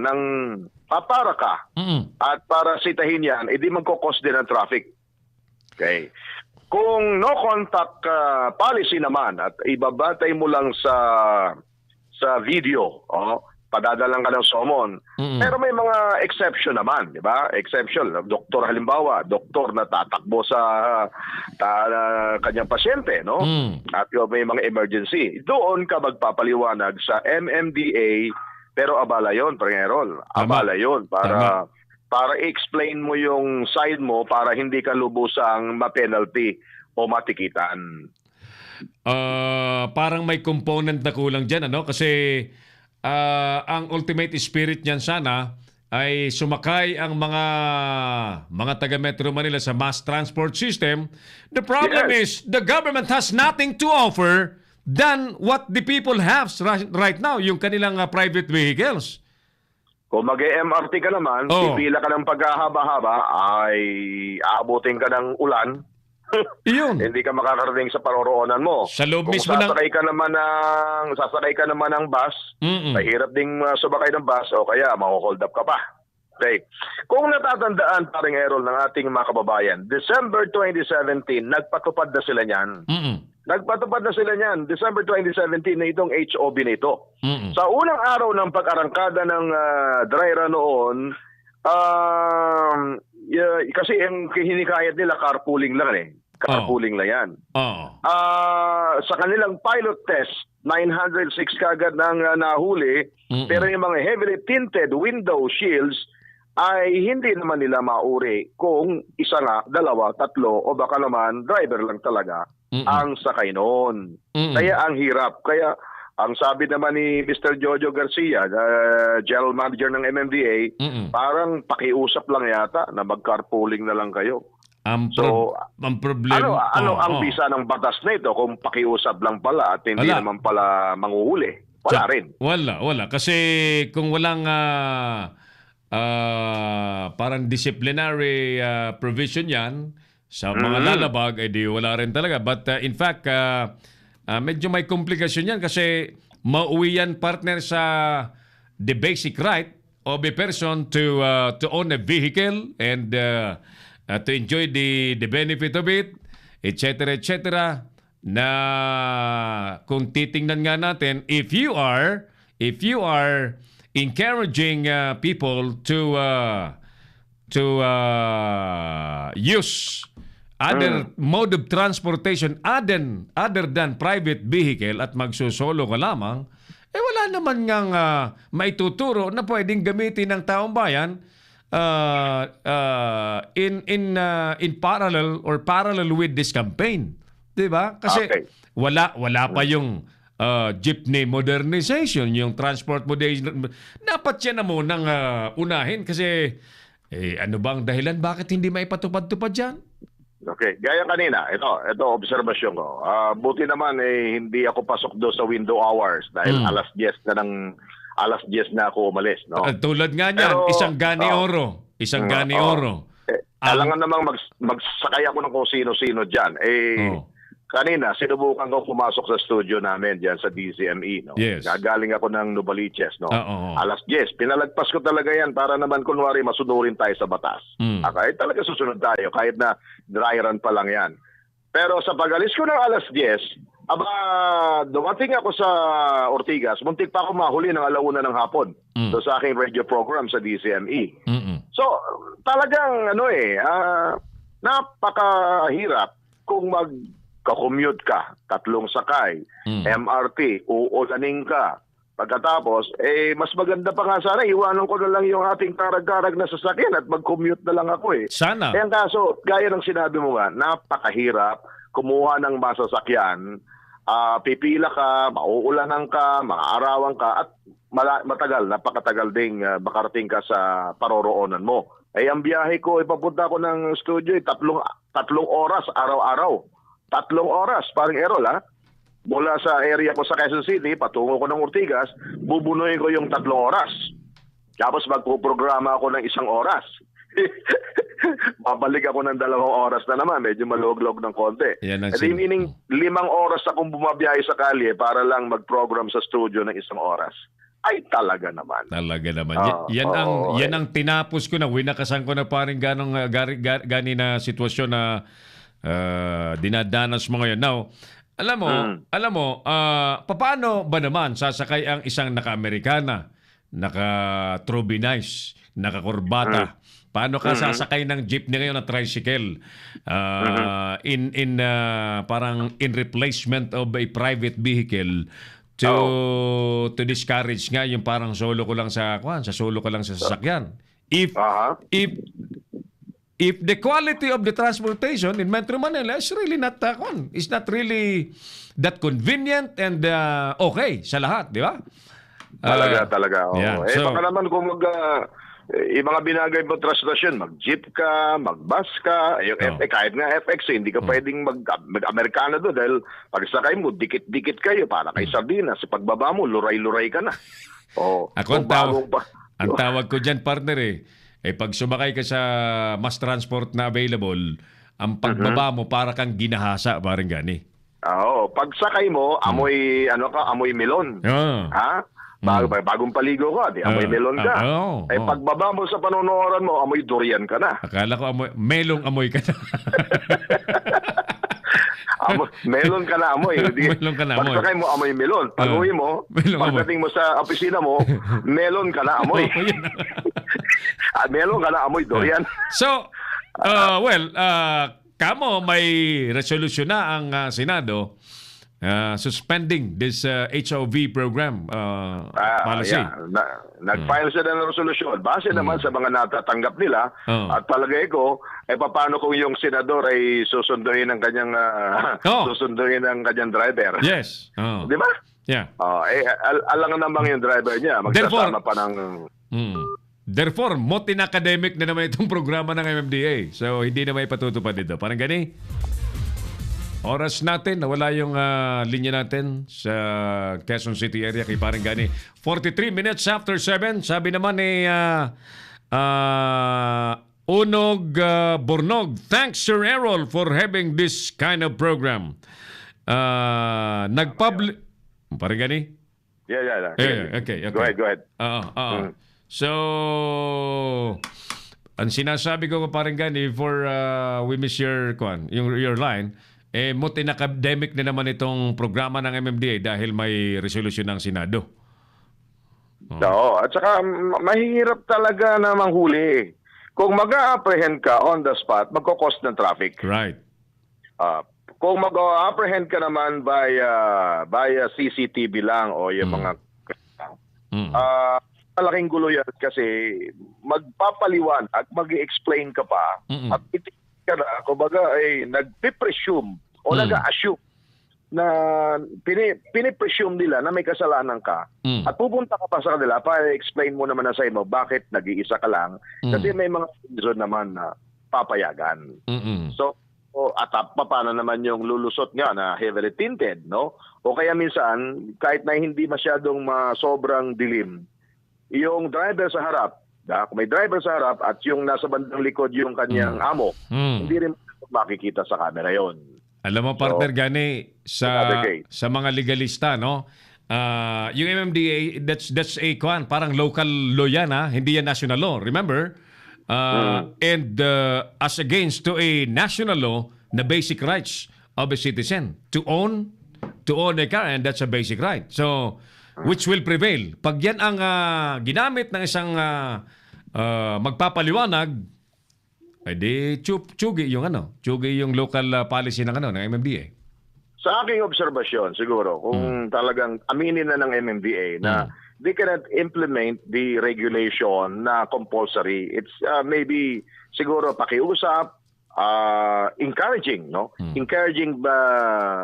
at para sitahin yan, edi magkukos din ang traffic. Okay. Kung no contact policy naman at ibabatay mo lang sa video, padadalang ka ng summon. Pero may mga exception naman, di ba? Exception. Doktor halimbawa, doktor na tatakbo sa kanyang pasyente, no? At may mga emergency. Doon ka magpapaliwanag sa MMDA, pero abala yon, Pangerol. Abala yon para i-explain mo yung side mo para hindi ka lubusang ma-penalty o matikitan. Parang may component na kulang dyan, ano? Kasi ang ultimate spirit niyan sana ay sumakay ang mga taga Metro Manila sa mass transport system. The problem is the government has nothing to offer than what the people have right now, yung kanilang private vehicles. Kung mag-MRT ka naman, pipila ka ng paghahaba-haba, ay aabutin ka ng ulan. Iyon. Hindi ka makakarating sa paroroonan mo. Sa loob kung mismo sasakay ka naman ng bus, mahirap ding sumakay ng bus o kaya mako-hold up ka pa. Okay. Kung natatandaan, paring Errol, ng ating mga kababayan, December 2017, nagpatupad na sila niyan. Nagpatupad na sila niyan, December 2017 na itong HOB na ito. Sa unang araw ng pag-arangkada ng dry run noon, kasi ang hinikayat nila carpooling lang Carpooling lang yan. Sa kanilang pilot test, 906 kagad nang nahuli, pero yung mga heavily tinted window shields ay hindi naman nila mauri kung isa nga, 2, 3 o baka naman driver lang talaga ang sakay noon. Kaya ang hirap. Kaya ang sabi naman ni Mr. Jojo Garcia, General Manager ng MMDA, parang pakiusap lang yata na mag-carpooling na lang kayo. Ang problema... Ano ang bisa ng batas na ito kung pakiusap lang pala at hindi naman pala manghuhuli? Wala rin. Wala. Kasi kung walang parang disciplinary provision yan sa mga lalabag, di wala rin talaga. But in fact, medyo may komplikasyon yan kasi mauwi yan, partner, sa the basic right of a person to own a vehicle and to enjoy the benefit of it, etc., na kung titingnan nga natin, if you are encouraging people to use other mode of transportation other than private vehicle at magsusolo ka lamang, wala naman ngang maituturo na pwedeng gamitin ng taong bayan in parallel with this campaign. 'Di ba? Kasi wala pa yung jeepney modernization, yung transport modernization. Dapat yan na munang unahin kasi ano bang dahilan bakit hindi maipatupad-tupad yan? Okay. Gaya kanina, ito obserbasyon ko. Buti naman hindi ako pasok do sa window hours dahil alas 10 na ako umalis, no? Tulad nga niyan, isang gani oro. Alangan namang magsakay ako ng kung sino-sino dyan. Kanina, sinubukan ko pumasok sa studio namin dyan sa DCME. No? Yes. Gagaling ako ng Novaliches. No? Oo. Alas 10. Pinalagpas ko talaga yan para naman kunwari masunurin tayo sa batas. Kahit talaga susunod tayo, kahit na dry run pa lang yan. Pero sa pag-alis ko ng alas 10, dumating ako sa Ortigas, muntik pa ako mahuli ng 1:00 ng hapon sa aking radio program sa DCME. So, talagang napakahirap kung magka-commute ka, 3 sakay, MRT, uulaning ka. Pagkatapos, mas maganda pa nga sana, iwanan ko na lang yung ating karag-karag na sasakyan at mag-commute na lang ako eh. Sana. Kaya kaso, gaya ng sinabi mo nga, napakahirap kumuha ng masasakyan, pipila ka, mauulanan ka, maaarawan ka, at napakatagal ding makarating ka sa paroroonan mo. Ang biyahe ko, ipapunta ko ng studio, 3 oras araw-araw. 3 oras, parang Errol ha. Mula sa area ko sa Quezon City, patungo ko ng Ortigas, bubunuin ko yung 3 oras. Tapos magpuprograma ako ng 1 oras. Babalik ako ng 2 oras na naman, medyo maluwag-luwag ng konti. Meaning 5 oras akong bumabiyahe sa kalye para lang mag-program sa studio ng 1 oras. Ay talaga naman. Talaga naman. Yan ang tinapos ko na, winakasan ko na paring gani na sitwasyon na dinadanas mo ngayon. Now, alam mo, paano ba naman sasakay ang isang naka-Amerikana, naka-trubinize, naka-kurbata? Paano ka sasakay ng jeepney ngayon na tricycle parang in replacement of a private vehicle to discourage nga yung parang solo ko lang sa sasakyan. If the quality of the transportation in Metro Manila is really not really that convenient and okay sa lahat, di ba? Talaga. Yeah, baka naman kung yung mga binagay mo transportasyon, mag-jeep ka, mag-bus ka, yung kahit nga FX, hindi ka pwedeng mag-Amerikana doon dahil pagsakay mo, dikit-dikit kayo, para kay sardinas. Sa pagbaba mo, luray-luray ka na. Ang tawag ko dyan, partner pag sumakay ka sa mass transport na available, ang pagbaba mo para kang ginahasa, parang gani. Pagsakay mo, amoy melon. Ha? Bagong paligo ka, amoy melon ka. Pagbaba mo sa panonoran mo, amoy durian ka na. Akala ko melong amoy ka na. Melon ka na amoy. Melon ka na amoy. Pagsakay mo, amoy melon. Pag-uwi mo, pagdating mo sa opisina mo, melon ka na amoy. Melon ka na amoy durian. So, kamo may resolusyon na ang Senado suspending this HOV program policy. Nag-file sila ng resolusyon. Base naman sa mga natatanggap nila at palagay ko, paano kung yung senador ay susunduin ng kanyang driver? Yes. Di ba? Yeah. Alangan namang yung driver niya. Magsasama pa ng... Therefore, motin academic na naman itong programa ng MMDA. So, hindi na may patutupad dito. Parang gani. Oras natin, nawala yung linya natin sa Quezon City area kay parang gani. 43 minutes after 7. Sabi naman Unog Bornog, thanks Sir Errol for having this kind of program. Parang gani? Yeah. Okay. Go ahead. So, ang sinasabi ko parang gani for we miss your line, motin academic na naman itong programa ng MMDA dahil may resolusyon ng Senado. At saka mahirap talaga na manghuli. Kung mag-a-apprehend ka on the spot, magko-cost ng traffic. Right. Kung mag-a-apprehend ka naman via CCTV lang o yung mga malaking gulo yan kasi magpapaliwanag, mag-i-explain ka pa at itigil ka na, kumbaga ay nag-presume o nag-assume na pinipresume nila na may kasalanan ka at pupunta ka pa sa kanila para explain mo naman na sa mo bakit nag-iisa ka lang kasi may mga reason naman na papayagan. So, at paano naman yung lulusot nga na heavily tinted, no? O kaya minsan, kahit na hindi masyadong sobrang dilim, yung driver sa harap, Kung may driver sa harap at yung nasa bandang likod yung kanyang amo, hindi rin makikita sa camera yon. Alam mo, partner, gani another case. sa mga legalista, no? Yung MMDA, that's a parang local law yan, ha? Hindi yan national law. Remember? And as against to a national law na basic rights of a citizen to own a car, and that's a basic right. So, which will prevail? Pag yan ang ginamit ng isang magpapaliwanag, edi tsugi yung local policy ng MMDA. Sa aking obserbasyon, siguro, kung talagang aminin na ng MMDA na they cannot implement the regulation na compulsory, it's maybe siguro pakiusap, encouraging, no? Encouraging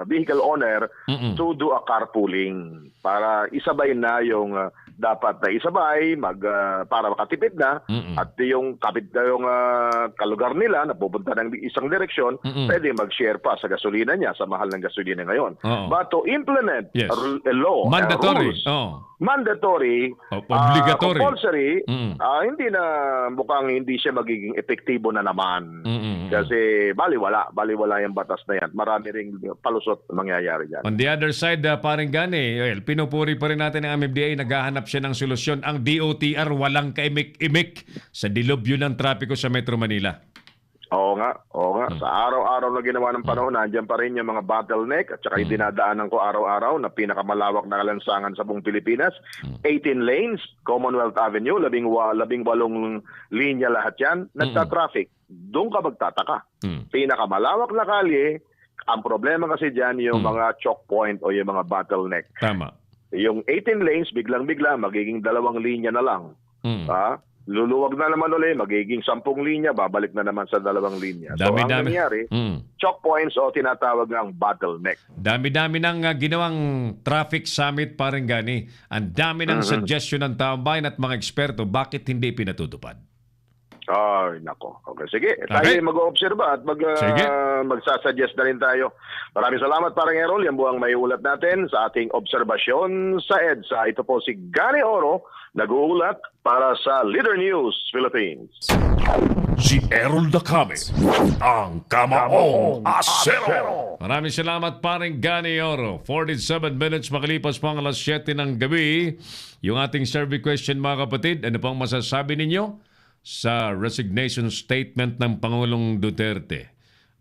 vehicle owner to do a carpooling para isabay na yung dapat na isabay para makatipid na at yung kalugar nila na pupunta ng isang direksyon, pwede mag-share pa sa gasolina niya, sa mahal ng gasolina ngayon. But to implement Yes. a law, Mandatory. rules, mandatory, Obligatory. compulsory, hindi na mukhang hindi siya magiging epektibo na naman. Kasi baliwala yung batas na yan. Marami ring palusot mangyayari dyan. On the other side, parang gani, pinupuri pa rin natin ang MMDA, naghahanap siya ng solusyon. Ang DOTR walang kaimik-imik sa dilubyo ng trapiko sa Metro Manila. Oo nga. Sa araw-araw na ginawa ng panahon, nandiyan pa rin yung mga bottleneck at saka yung dinadaanan ko araw-araw na pinakamalawak na lansangan sa buong Pilipinas. 18 lanes, Commonwealth Avenue, 18 linya lahat yan, nagta-traffic. Doon ka magtataka. Pinakamalawak na kalye, ang problema kasi dyan yung mga choke point o yung mga bottleneck. Tama. Yung 18 lanes, biglang-bigla, magiging 2 linya na lang. Luluwag na naman ulit, magiging 10 linya, babalik na naman sa 2 linya. So, ang nangyari, choke points o tinatawag ng bottleneck. Dami-dami ng ginawang traffic summit, parang gani. Ang dami ng suggestion ng taong bayan at mga eksperto, bakit hindi pinatutupad? Ay, nako. Okay, sige. Tayo mag-oobserba at magsasuggest na rin tayo. Maraming salamat, parang Errol. Yan buwang may ulat natin sa ating obserbasyon sa EDSA. Ito po si Gary Oro, nag-uulat para sa Leader News Philippines. Si Errol Dacame, ang Kamaong Asero. Maraming salamat, paring Gani Oro. 47 minutes makalipas po ang alas 7 ng gabi. Yung ating survey question, mga kapatid, ano pang masasabi ninyo sa resignation statement ng Pangulong Duterte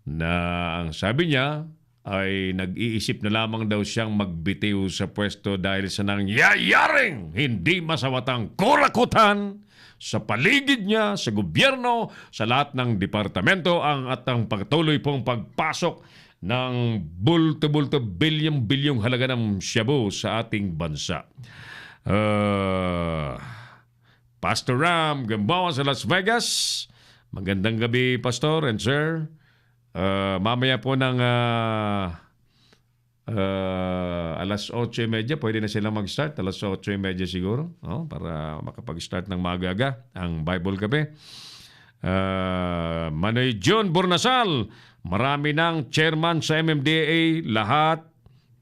na ang sabi niya ay nag-iisip na lamang daw siyang magbitiw sa pwesto dahil sa nangyayaring hindi masawatang kurakutan sa paligid niya, sa gobyerno, sa lahat ng departamento at ang pagtuloy pong pagpasok ng bulto-bulto bilyong-bilyong halaga ng shabu sa ating bansa. Pastor Ram Gambawa sa Las Vegas. Magandang gabi, Pastor and Sir. Mamaya po ng alas 8:30, pwede na silang mag-start. Alas 8:30 siguro, para makapag-start ng maaga-aga ang Bible Gabi. Manoy John Bornasal, marami ng chairman sa MMDA, lahat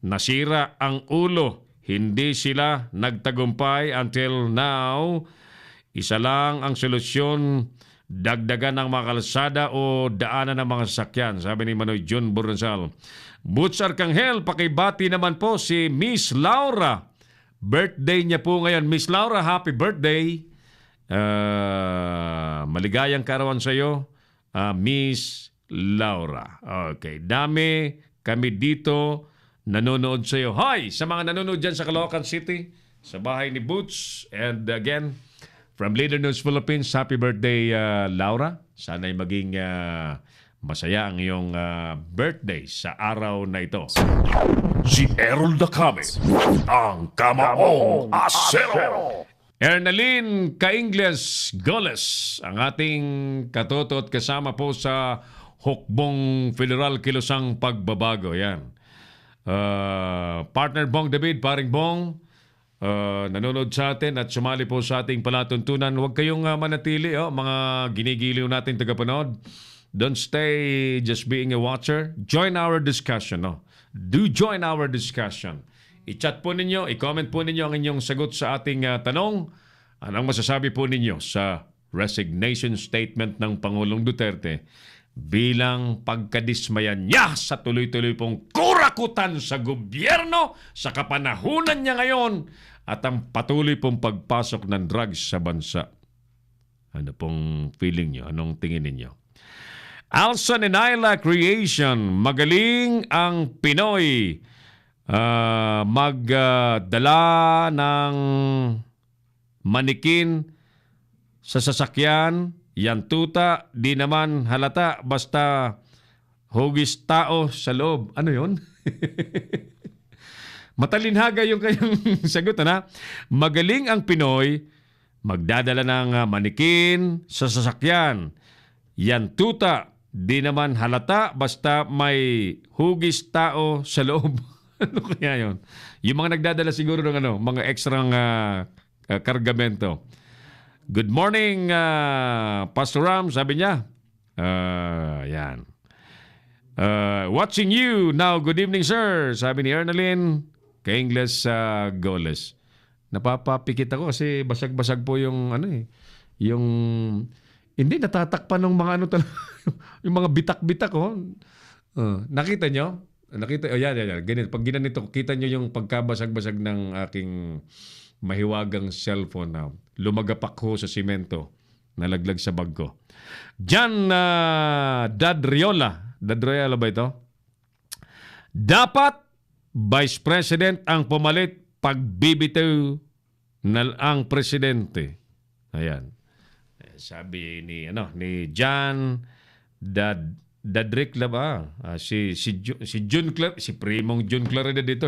nasira ang ulo. Hindi sila nagtagumpay until now. Isa lang ang solusyon, dagdagan ng mga kalsada o daanan ng mga sasakyan, sabi ni Manoy John Bornasal. Butch Arcangel, pakibati naman po si Miss Laura. Birthday niya po ngayon. Miss Laura, happy birthday. Maligayang kaarawan sa iyo, Miss Laura. Okay, dami kami dito nanonood sa iyo. Hi! Sa mga nanonood dyan sa Caloocan City, sa bahay ni Butch. And again, from Leader News Philippines, happy birthday, Laura. Sana'y maging masaya ang iyong birthday sa araw na ito. Si Errol Dacame, ang Kamaong Asero. Ernalyn Caingles Goles, ang ating katoto at kasama po sa Hukbong Federal Kilusang Pagbabago. Yan. Partner Bong David, paring Bong, nanonood sa atin at sumali po sa ating palatuntunan. Huwag kayong manatili, mga ginigiliw natin tagapanood. Don't stay just being a watcher. Join our discussion. Do join our discussion. I-chat po ninyo, i-comment po ninyo ang inyong sagot sa ating tanong Anong masasabi po ninyo sa resignation statement ng Pangulong Duterte bilang pagkadismayan niya sa tuloy-tuloy pong kurakutan sa gobyerno sa kapanahunan niya ngayon at ang patuloy pong pagpasok ng drugs sa bansa? Ano pong feeling niyo? Anong tingin ninyo? Alson and Ayla Creation, magaling ang Pinoy magdala ng manikin sa sasakyan, yan tuta, di naman halata, basta hugis tao sa loob. Ano yon? Matalinhaga yung kayong sagot, na. Magaling ang Pinoy magdadala ng manikin sa sasakyan, yan tuta, di naman halata, basta may hugis tao sa loob. Ano kaya yun? Yung mga nagdadala siguro ng mga ekstrang kargamento. Good morning, Pastor Ram, sabi niya. Yan. Watching you now. Good evening, sir. Sabi ni Ernalyn Kaingles Goles. Napapapikit ako kasi basag-basag po yung yung hindi natatakpan ng mga yung mga bitak-bitak nakita nyo? Nakita, yan. Ganito. Pag ginanito, kita nyo yung pagkabasag-basag ng aking mahiwagang cellphone na lumagapak ho sa simento, nalaglag sa bag ko. Jan Dadriola ba ito? Dapat Vice President ang pumalit pagbibitaw na ang presidente. Ayan. Sabi ni Jan Dadrick ba? Si Jun Clar, si Primong Jun Clarida dito.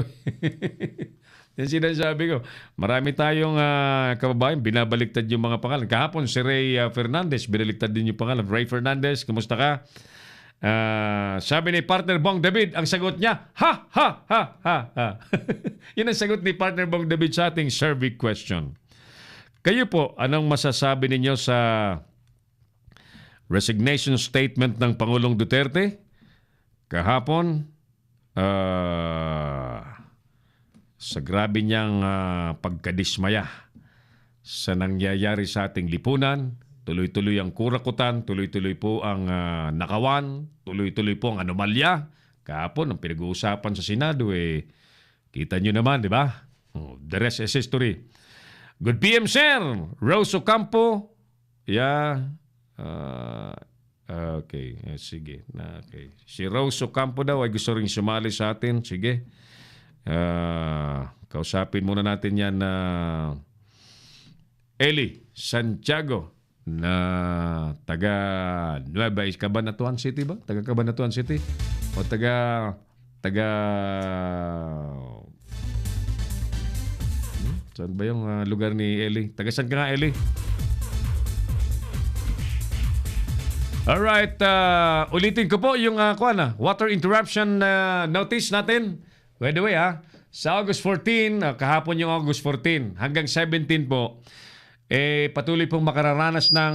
Yan sinasabi ko. Marami tayong kababayan, binabaliktad yung mga pangalan. Kahapon si Ray Fernandez, binaliktad din yung pangalan. Ray Fernandez, kumusta ka? Sabi ni partner Bong David, ang sagot niya, ha, ha, ha, ha, ha. Yun ang sagot ni partner Bong David sa ating survey question. Kayo po, anong masasabi ninyo sa resignation statement ng Pangulong Duterte kahapon sa grabe niyang pagkadismaya sa nangyayari sa ating lipunan? Tuloy-tuloy ang kurakutan, tuloy-tuloy po ang nakawan, tuloy-tuloy po ang anomalya. Kahapon, ang pinag-uusapan sa Senado, kita nyo naman, di ba? The rest is history. Good PM, sir! Rose Ocampo. Yeah. Okay. Sige. Okay. Si Rose Ocampo daw ay gusto rin sumali sa atin. Sige. Kausapin muna natin yan na Eli Santiago na taga Nueva Cabanatuan City ba? Taga Cabanatuan City? O taga saan ba yung lugar ni Eli? Taga saan ka nga, Eli? Alright, ulitin ko po yung water interruption notice natin. By the way, sa August 14, kahapon yung August 14, hanggang 17 po, patuloy pong makararanas ng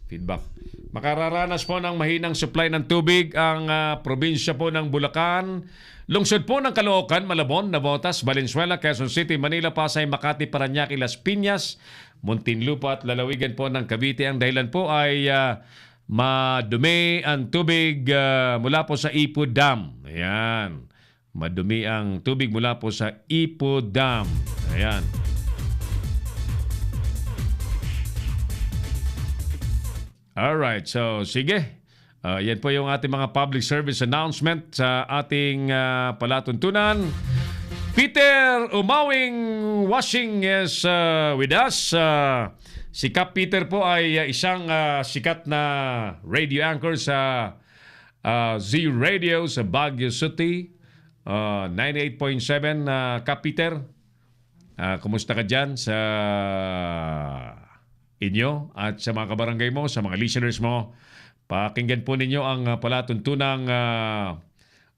feedback. Makararanas po ng mahinang supply ng tubig ang probinsya po ng Bulacan, lungsod po ng Caloocan, Malabon, Navotas, Valenzuela, Quezon City, Manila, Pasay, Makati, Parañaque, Las Piñas, Muntinlupa at lalawigan po ng Cavite. Ang dahilan po ay madumi ang tubig mula po sa Ipo Dam. Ayan. Madumi ang tubig mula po sa Ipo Dam. Ayan. Alright, so sige. Yan po yung ating mga public service announcement sa ating palatuntunan. Peter Umawing Washing is with us. Si Kap Peter po ay isang sikat na radio anchor sa Z Radio sa Baguio City. 98.7 Kap Peter. Kumusta ka dyan sa inyo at sa mga kabarangay mo, sa mga listeners mo? Pakinggan po ninyo ang palatuntunang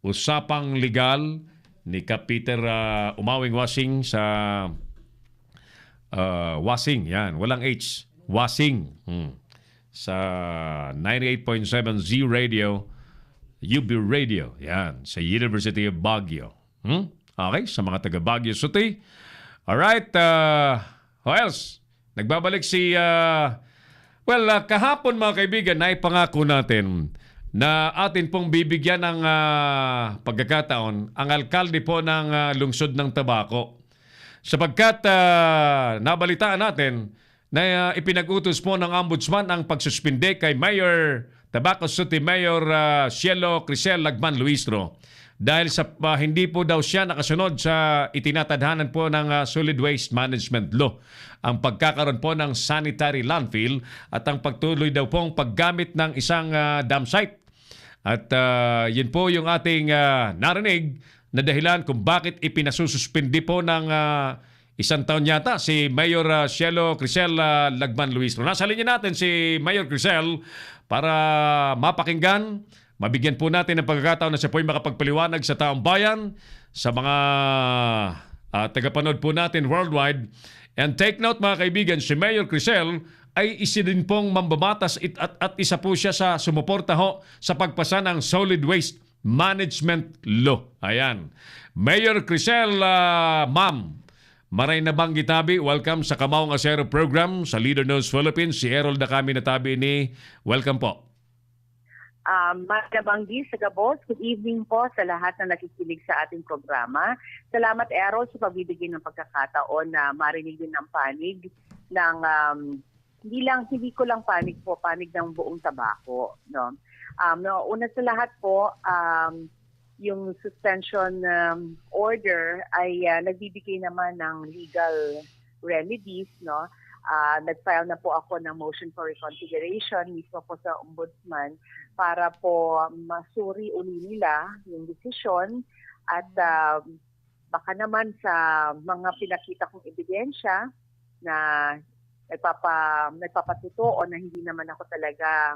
usapang legal ni Kap Peter Umawing Washing sa Wasing, yan, walang H, Wasing, sa 98.7 Z Radio, UB Radio, yan, sa University of Baguio. Okay, sa mga taga Baguio City. Alright, who else? Nagbabalik si kahapon mga kaibigan, naipangako natin na atin pong bibigyan ng pagkakataon ang alkalde po ng lungsod ng Tabaco. Sapagkat nabalitaan natin na ipinag-utos po ng Ombudsman ang pagsuspinde kay Mayor Tabaco City Mayor Cielo Crisel Lagman Luistro dahil sa hindi po daw siya nakasunod sa itinatadhanan po ng Solid Waste Management Law, ang pagkakaroon po ng sanitary landfill at ang pagtuloy daw pong paggamit ng isang dam site. At yun po yung ating narinig na dahilan kung bakit ipinasususpindi po ng isang taon yata si Mayor Cielo Crisel Lagman Luistro. Nasa linya natin si Mayor Crisel para mapakinggan, mabigyan po natin ng pagkakataon na siya po'y makapagpaliwanag sa taong bayan, sa mga tagapanood po natin worldwide. And take note mga kaibigan, si Mayor Crisel ay isa din pong mambabatas at isa po siya sa sumuporta ho sa pagpasa ng Solid Waste Management Law. Ayan. Mayor Crisel, ma'am, maray na bang gitabi, welcome sa Kamaong Asero program sa Leader News Philippines. Si Errol Dacami na tabi ni, welcome po. Magandang sa Gabos. Good evening po sa lahat na nakikinig sa ating programa. Salamat Errol sa pagbibigay ng pagkakataon na marinig din ng panig ng hindi ko lang panig ng buong Tabaco, no. Una sa lahat po, yung suspension order ay nagbibigay naman ng legal remedies, no. Nag-file na po ako ng motion for reconsideration mismo po sa Ombudsman para po masuri uli nila yung desisyon at baka naman sa mga pinakita kong ebidensya na nagpapatuto na hindi naman ako talaga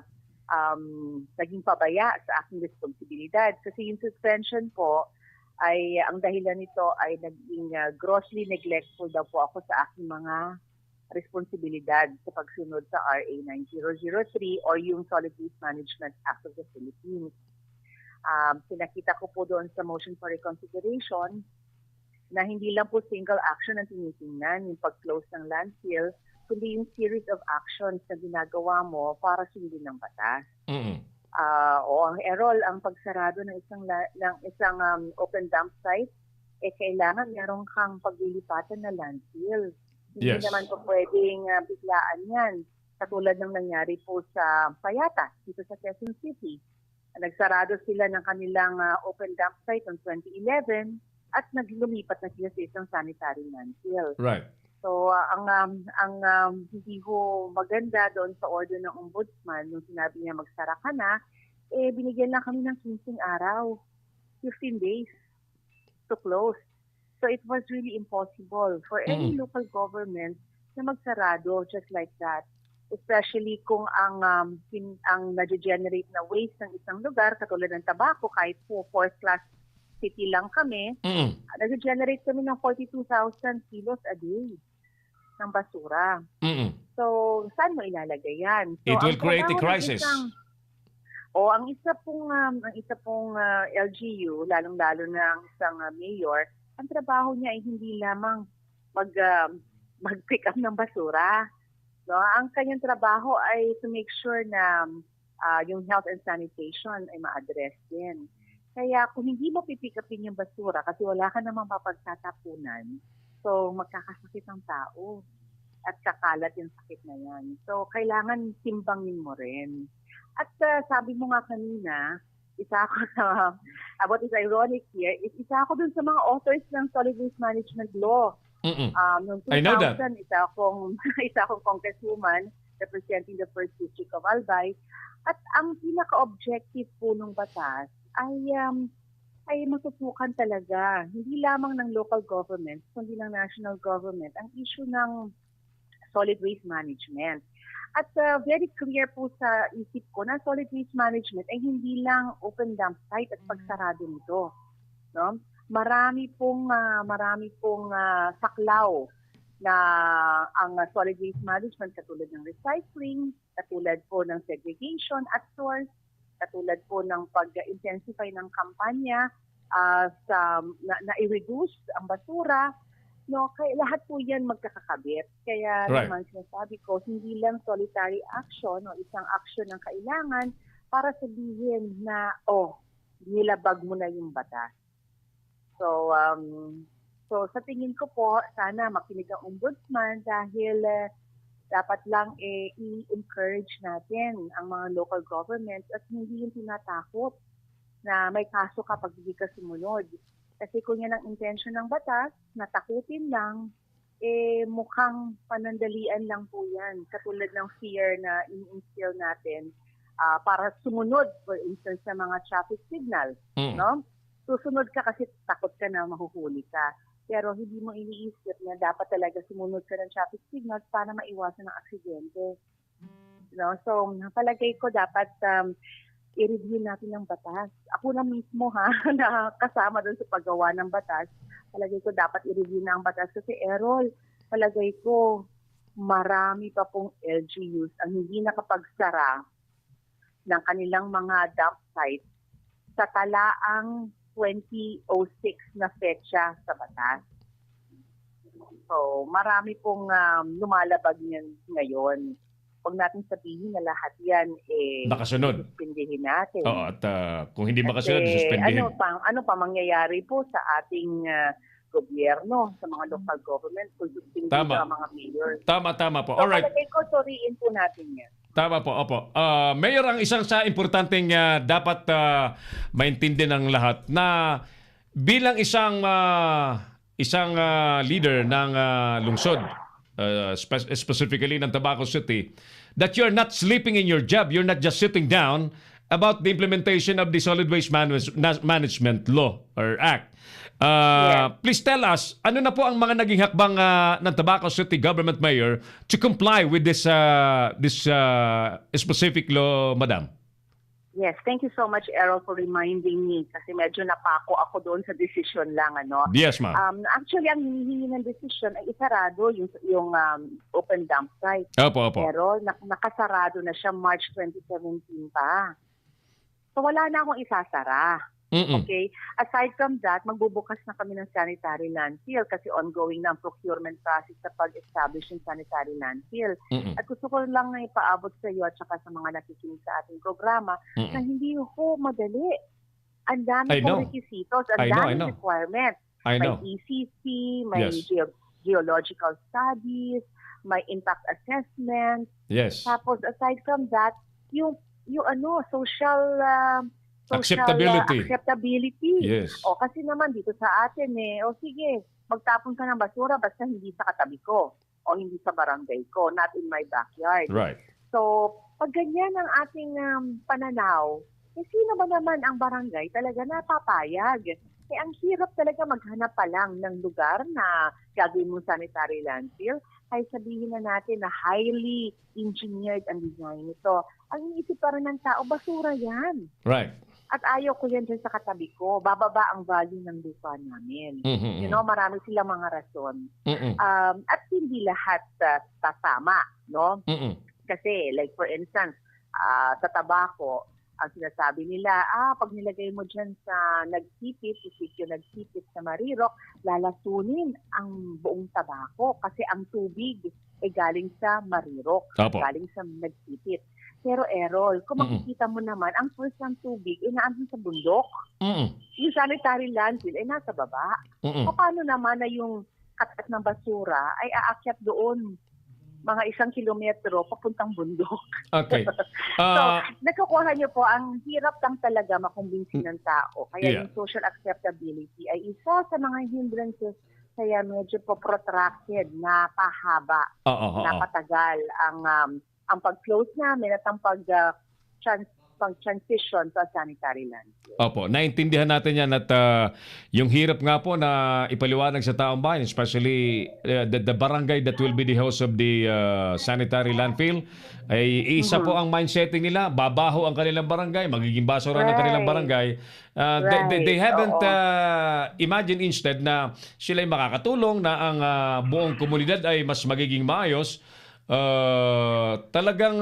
naging pabaya sa aking responsibilidad. Kasi yung suspension po, ay ang dahilan nito ay naging grossly neglectful daw po ako sa aking mga responsibilidad sa pagsunod sa RA 9003 or yung Solid Waste Management Act of the Philippines. Pinakita ko po doon sa motion for reconsideration na hindi lang po single action ang tinitingnan, yung pag-close ng landfill, kundi yung series of actions na ginagawa mo para sundin ng batas. O Errol, ang pagsarado ng isang open dump site, kailangan meron kang paglilipatan na landfill. Hindi naman po pwedeng biglaan yan. Katulad ng nangyari po sa Payata, dito sa Quezon City. Nagsarado sila ng kanilang open dump site noong 2011 at naglumipat na sila sa isang sanitary landfill. Right. So, ang hindi ko maganda doon sa order ng Ombudsman, nung sinabi niya magsara ka na, binigyan lang kami ng 15 araw, 15 days to close. So, it was really impossible for any local government na magsarado just like that. Especially kung ang nage-generate na waste ng isang lugar, katulad ng Tabaco, kahit po fourth class city lang kami, nage-generate kami ng 42,000 kilos a day ng basura. So, saan mo ilalagay yan? So, it will create a crisis. Ang isa pong LGU, lalong-lalo na ang isang mayor, ang trabaho niya ay hindi lamang mag-pick up ng basura. No? Ang kanyang trabaho ay to make sure na yung health and sanitation ay ma-address din. Kaya kung hindi mo pipick upin yung basura kasi wala ka namang mapagtatapunan, so magkakasakit ang tao at kakalat yung sakit na yan. So kailangan timbangin mo rin. At sabi mo nga kanina, isa ako sa, what is ironic here, isa ako dun sa mga authors ng Solid Waste Management Law. Noong 2000, isa akong congresswoman representing the 1st District of Albay. At ang pinaka-objective po ng batas ay matutukan talaga, hindi lamang ng local government, kundi ng national government, ang issue ng solid waste management. At very clear po sa isip ko na solid waste management ay hindi lang open dump site at pagsarado nito. No? Marami pong saklaw na ang solid waste management katulad ng recycling, katulad po ng segregation at source, katulad po ng pag-intensify ng kampanya na i-reduce ang basura, no, kaya lahat po yan magkakakabit. Kaya Right. naman sinasabi ko, hindi lang solitary action o isang action ang kailangan para sabihin na, nilabag mo na yung batas. So, sa tingin ko po, sana makinig ang ombudsman dahil dapat lang i-encourage natin ang mga local governments at hindi yung tinatakot na may kaso kapag hindi ka sumunod. Kasi kung yan ang intention ng batas, natakutin lang, mukhang panandalian lang po yan. Katulad ng fear na in-instill natin para sumunod, for instance, sa mga traffic signals. No? Susunod ka kasi takot ka na mahuhuli ka. Pero hindi mo iniisip na dapat talaga sumunod ka ng traffic signals para maiwasan ang aksidente. No? So, napalagay ko dapat i-review natin ang batas. Ako na mismo na kasama doon sa paggawa ng batas, palagay ko dapat i-review na ang batas. Kasi Errol, palagay ko marami pa pong LGUs ang hindi nakapagsara ng kanilang mga dump sites sa talaang 2006 na petsa sa batas. So, marami pong lumalabag niyan ngayon. Huwag natin sabihin na lahat yan Nakasunod. suspindihin natin. Oo, at kung hindi makasunod, suspindihin. Ano pa mangyayari po sa ating gobyerno, sa mga local government, kung suspindihin Tama. sa mga mayor. Tama po. So, Alright. palagay ko, suriin po natin yan. Tama po, opo. Mayor, ang isang sa importanteng dapat maintindihan ng lahat na bilang isang leader ng lungsod, specifically ng Tabaco City, that you're not sleeping in your job, you're not just sitting down about the implementation of the Solid Waste Management Law or Act. Please tell us, ano na po ang mga naging hakbang ng Tabaco City Government Mayor to comply with this specific law, Madam? Yes, thank you so much, Errol, for reminding me kasi medyo napako ako doon sa decision lang. Yes, ma'am. Actually, ang hinihingi ng decision ay isarado yung open dump site. Opo. Pero nakasarado na siya March 2017 pa. So wala na akong isasara. Okay? Aside from that, magbubukas na kami ng sanitary landfill kasi ongoing na ang procurement process sa pag-establish ng sanitary landfill. At gusto ko lang na ipaabot sa iyo at saka sa mga nakikinig sa ating programa na hindi ho madali. Ang dami pong requisitos, ang dami requirements. May ECC, may geological studies, may impact assessment. Yes. Tapos aside from that, yung social acceptability. Yes. O kasi naman dito sa atin sige, magtapon ka ng basura basta hindi sa katabi ko o hindi sa barangay ko, not in my backyard. Right. So, pag ganyan ang ating pananaw, sino ba naman ang barangay talaga napapayag? Ang hirap talaga maghanap pa lang ng lugar na gagawin mong sanitary landfill. Ay sabihin na natin na highly engineered ang design nito. Ang iniisip pa rin ng tao, basura yan. Right. At ayaw ko yan dyan sa katabi ko. Bababa ang value ng lupa namin. Marami silang mga rason. At hindi lahat tatama. No? Kasi like for instance, sa tabako, ang sinasabi nila, pag nilagay mo dyan sa nagsipit, sitio nagsipit sa Marirok, lalasunin ang buong tabako kasi ang tubig ay galing sa Marirok, galing sa nagsipit. Pero Errol, kung makikita mo naman, ang source ng tubig ay naandun sa bundok. Yung sanitary landfill ay nasa baba. Paano naman na yung katat ng basura ay aakyat doon mga 1 kilometro papuntang bundok? Okay. So, nakukuha niyo po, ang hirap lang talaga makumbinsi ng tao. Kaya yung social acceptability ay isa sa mga hindrances kaya medyo po protracted, napahaba, napatagal ang pag-close namin at ang pag-transition sa sanitary landfill. Opo, naintindihan natin yan at yung hirap nga po na ipaliwanag sa taong bayan, especially the barangay that will be the host of the sanitary landfill, ay isa po ang mindsetting nila, babaho ang kanilang barangay, magiging basura ng kanilang barangay. They haven't imagined instead na sila'y makakatulong na ang buong komunidad ay mas magiging maayos. Talagang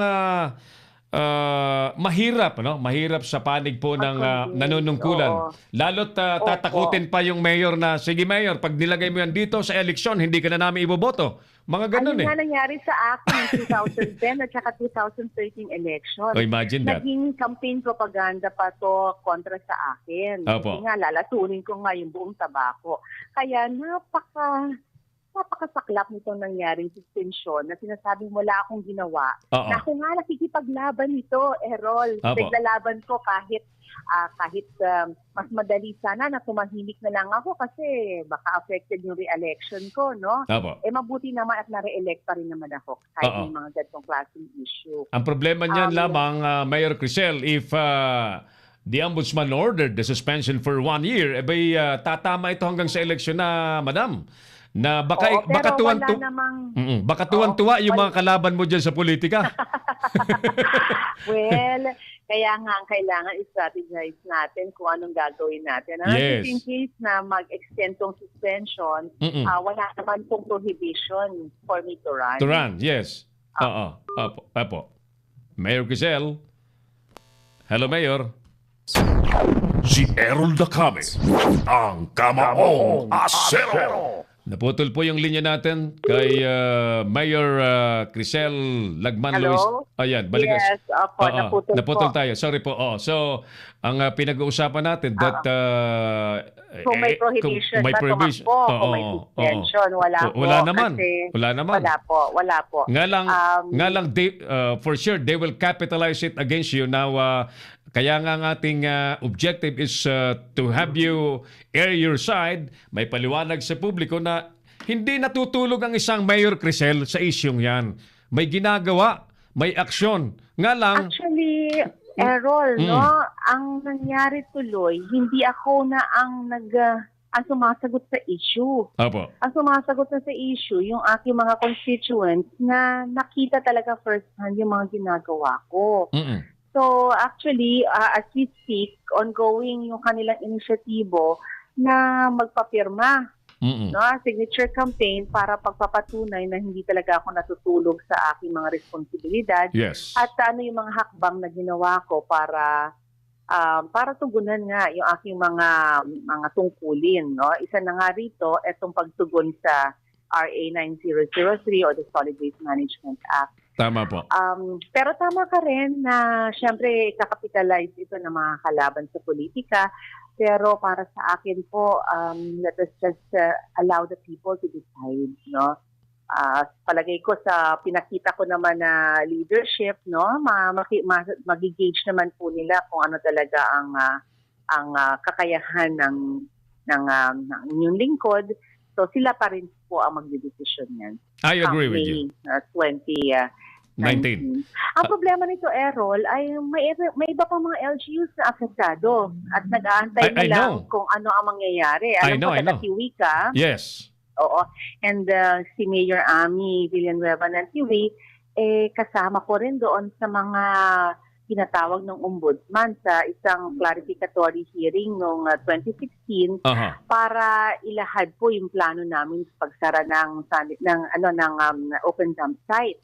mahirap, ano? Mahirap sa panig po ng Mag-convince, nanunungkulan. oo. Lalo't tatakutin pa yung mayor na, sige mayor, pag nilagay mo yan dito sa eleksyon, hindi ka na namin iboboto. Mga ganun Ano eh. nga nangyari sa akin 2010 at saka 2013 election. Oh, imagine that. Naging campaign propaganda pa to kontra sa akin. Opo. Kasi nga, lalatunin ko nga yung buong tabako. Kaya napakasaklap nitong nangyaring suspensyon na sinasabing wala akong ginawa. Oo. Na ako nga nakikipaglaban nito, Errol. Opo. Naglalaban ko kahit mas madali sana na tumahimik na lang ako kasi baka affected yung re-election ko, no? Opo. Mabuti naman at na-re-elect pa rin naman ako kahit Oo. may mga ganitong klaseng issue. Ang problema niyan lamang, Mayor Crisel, if the Ombudsman ordered the suspension for 1 year, tatama ito hanggang sa eleksyon na, madam. Na baka, Oo, baka pero wala tuwan-tuwa namang... baka tuwan-tuwa yung mga kalaban mo dyan sa politika. Well, kaya nga ang kailangan i-strategize natin kung anong gagawin natin. Yes. In case na mag-extend tong suspension, wala naman pong prohibition for me to run. To run, yes. Oo. Opo. Mayor Crisel. Hello, Mayor. Si Errol Dacame, ang Kamaong Asero. Naputol po yung linya natin kay Mayor Crisel Lagman Hello? Luis. Ayan, balik. Yes, opo, Oo, naputol po. tayo. Sorry po. So, ang pinag-uusapan natin that Kung may prohibition kung may na prohibition. tumakbo, kung may suspension, wala po. Wala naman. Kasi Wala naman. Wala po. Nga lang for sure they will capitalize it against you. Now kaya nga ang ating objective is to have you air your side, may paliwanag sa publiko na hindi natutulog ang isang Mayor Crisel sa isyong yan. May ginagawa, may aksyon. Nga lang, Actually, Errol, no, ang nangyari tuloy, hindi ako na ang sumasagot sa issue. Opo. Ang sumasagot na sa issue, yung aking mga constituents na nakita talaga first hand yung mga ginagawa ko. So actually, as we speak, ongoing yung kanilang inisyatibo na magpapirma, no, signature campaign para pagpapatunay na hindi talaga ako natutulog sa aking mga responsibilidad. Yes. At ano yung mga hakbang na ginawa ko para tugunan nga yung aking mga tungkulin, no? Isa na nga rito etong pagtugon sa RA 9003 or the Solid Waste Management Act. Tama po. Pero tama ka rin na siyempre kakapitalize ito ng mga kalaban sa politika. Pero para sa akin po, let us just allow the people to decide, no? Palagay ko sa pinakita ko naman na leadership, no, mag-engage naman po nila kung ano talaga ang kakayahan ng inyong lingkod. So sila pa rin po ang magdedesisyon yan. I agree with you. 2019. Ang problema nito, Errol, ay may iba pang mga LGUs na apektado at nag-aantay I nila know. kung ano ang mangyayari. I Alam know. ko, taga-Tiwi ka. Yes. Oo. And si Mayor Ami Villanueva ng Tiwi, kasama ko rin doon sa mga tinatawag ng ombudsman sa isang clarificatory hearing noong 2016 para ilahad po yung plano namin sa pagsara ng open dump site.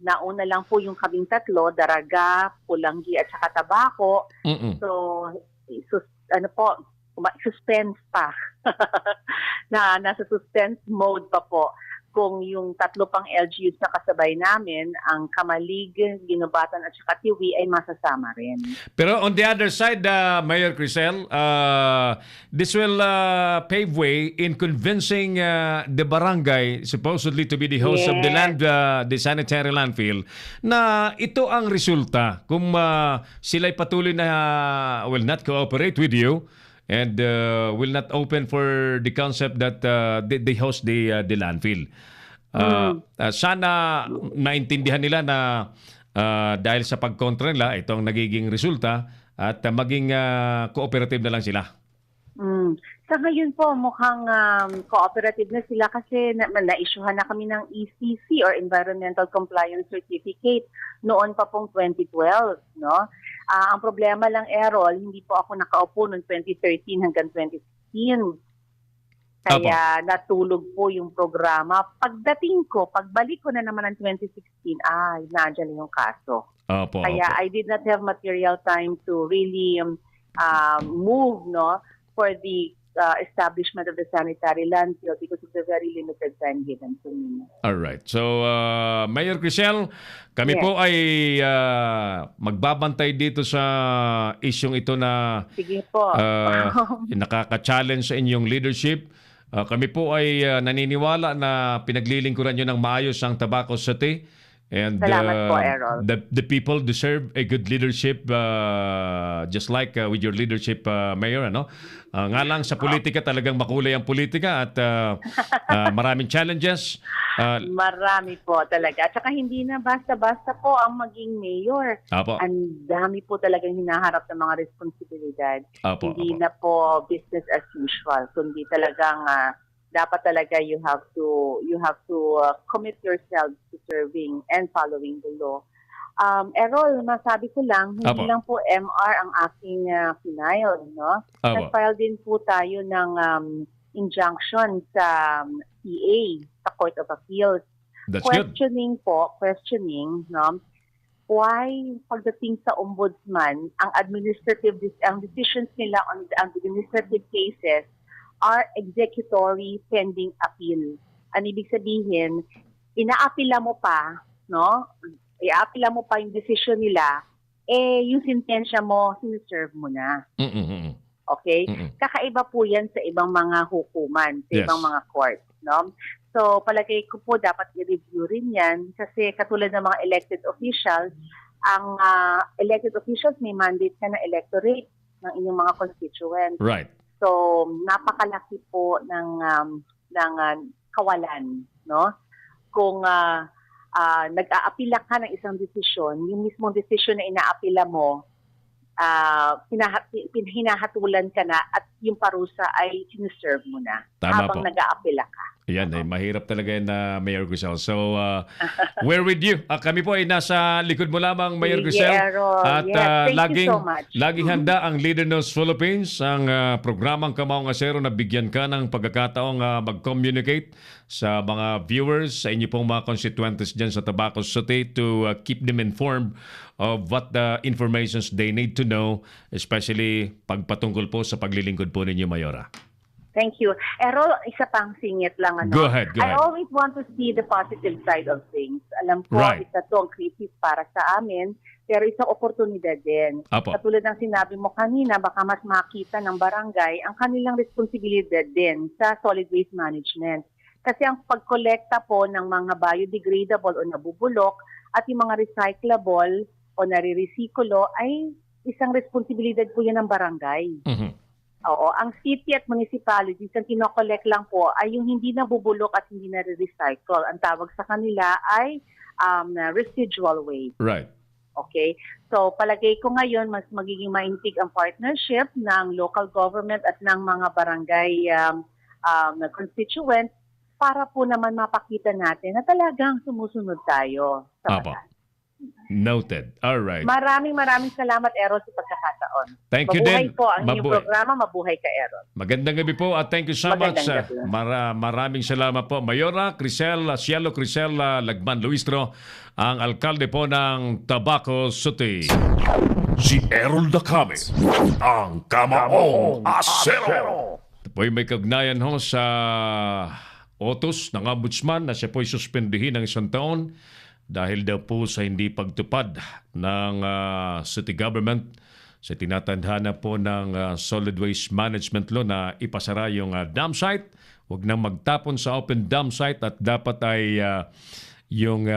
Nauna lang po yung kaming tatlo, Daraga, Pulanggi at saka Tabako. So suspense pa. Nasa suspense mode pa po. Kung yung tatlo pang LGUs na kasabay namin, ang Kamalig, Ginubatan at saka Tiwi ay masasama rin. Pero on the other side, Mayor Crisel, this will pave way in convincing the barangay, supposedly to be the host of the sanitary landfill, na ito ang resulta kung sila'y patuloy na will not cooperate with you and will not open for the concept that they host the landfill. Sana naintindihan nila na dahil sa pagkontra nila, ito ang nagiging resulta at maging cooperative na lang sila. Sa ngayon po, mukhang cooperative na sila kasi na-issuehan na kami ng ECC or Environmental Compliance Certificate noon pa pong 2012. No? Ang problema lang, Errol, hindi po ako nakaupo noong 2013 hanggang 2016. Kaya natulog po yung programa. Pagbalik ko na naman ng 2016, nandiyan yung kaso. Opo, Kaya opo. I did not have material time to really move for the establishment of the sanitary landfill because of the very limited time given to me. Alright. So, Mayor Crisel, kami Yes. po ay magbabantay dito sa isyong ito na Sige po. nakaka-challenge sa inyong leadership. Kami po ay naniniwala na pinaglilingkuran nyo ng maayos ang Tobacco City. And Salamat po, Errol. the people deserve a good leadership just like with your leadership, Mayor. Ano? Nga lang sa politika talagang makulay ang politika at maraming challenges. Marami po talaga. At saka hindi na basta-basta po ang maging mayor. Apo. Ang dami po talagang hinaharap ng mga responsibilidad. Apo, Hindi apo. na po business as usual, kundi talagang dapat talaga you have to commit yourself to serving and following the law. Errol, masabi ko lang, hindi Apo. lang po MR ang aking final, no? Apo. Nag-file din po tayo ng injunction sa PA, sa Court of Appeals. That's good. Questioning, no? Why pagdating sa ombudsman, ang decisions nila on the administrative cases are executory pending appeal. Ang ibig sabihin, inaapila mo pa, no? Iaapila mo pa yung decision nila, yung sentensya mo, siniserve mo na. Mm-mm. Okay? Mm-mm. Kakaiba po yan sa ibang mga hukuman, sa Yes. ibang mga court, no? So, palagay ko po dapat i-review rin yan kasi katulad ng mga elected officials, ang elected officials may mandate ka na electorate ng inyong mga constituents. Right. So, napakalaki po ng kawalan, no? Kung nag-aapila ka ng isang desisyon, yung mismong desisyon na inaapila mo, hinahatulan ka na at yung parusa ay siniserve mo na Tama habang po. nag-aapila ka. Ayan, mahirap talaga yan na Mayor Grisel. So, we're with you. Kami po ay nasa likod mo lamang, Mayor Sige, Grisel. Errol. At Yes, thank you laging, so much. laging handa ang Leader News Philippines, ang programang Kamaong Asero na bigyan ka ng pagkakataong mag-communicate sa mga viewers, sa inyo pong mga constituents dyan sa Tobacco City to keep them informed of what the informations they need to know, especially pagpatungkol po sa paglilingkod po ninyo, Mayora. Thank you. Errol, isa pang singit lang. Ano? Go ahead, go I ahead. always want to see the positive side of things. Alam ko, Right. isa to ang crisis para sa amin, pero isang oportunidad din. Apo. Katulad ng sinabi mo kanina, baka mas makita ng barangay ang kanilang responsibilidad din sa solid waste management. Kasi ang pagkolekta po ng mga biodegradable o nabubulok at yung mga recyclable o nare-resikulo ay isang responsibilidad po yan ng barangay. Mhm. Oo, ang city at municipalities ang kinokollect lang po ay yung hindi nabubulok at hindi na-recycle. Ang tawag sa kanila ay residual waste. Right. Okay? So palagay ko ngayon mas magiging maintig ang partnership ng local government at ng mga barangay constituents para po naman mapakita natin na talagang sumusunod tayo sa Apo. batas. Noted. All right. Maraming salamat, Errol, sa pagkakataon. Thank you Mabuhay din. po ang inyong Mabuhay. programa. Mabuhay ka, Errol. Magandang gabi po at thank you so much. Magandang gabi. Maraming salamat po. Mayora Cielo Crisel Lagman Luistro, ang alkalde po ng Tobacco City. Si Errol Dacame, ang Kamaong Asero. Ito po ay may kaugnayan ho sa utos ng ombudsman na siya po ay suspendihin ng 1 taon dahil daw po sa hindi pagtupad ng city government sa tinatandhana po ng solid waste management law na ipasara yung dam site. Huwag nang magtapon sa open dam site at dapat ay yung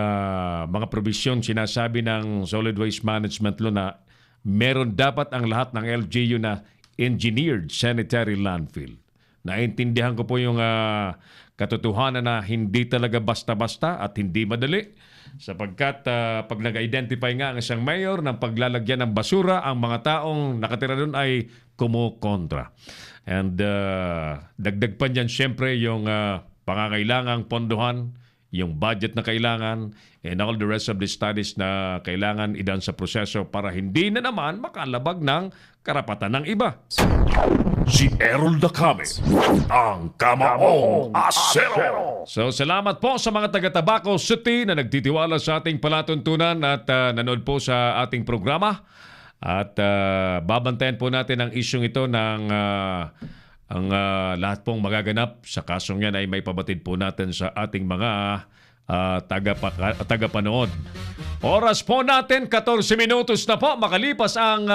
mga probisyon sinasabi ng solid waste management law na meron dapat ang lahat ng LGU na engineered sanitary landfill. Naintindihan ko po yung katotohanan na hindi talaga basta-basta at hindi madali sapagkat pag nag-identify nga ang isang mayor ng paglalagyan ng basura, ang mga taong nakatira doon ay kumukontra. And dagdag pa niyan siyempre yung pangangailangang pondohan yung budget na kailangan, and all the rest of the studies na kailangan idaan sa proseso para hindi na naman makalabag ng karapatan ng iba. Si Errol Dacame, ang Kamaong Asero. So salamat po sa mga taga Tabaco City na nagtitiwala sa ating palatuntunan at nanood po sa ating programa. At babantayan po natin ang isyong ito ng ang lahat pong magaganap sa kasong yan ay may pabatid po natin sa ating mga tagapanood. Oras po natin, 14 minutos na po. Makalipas ang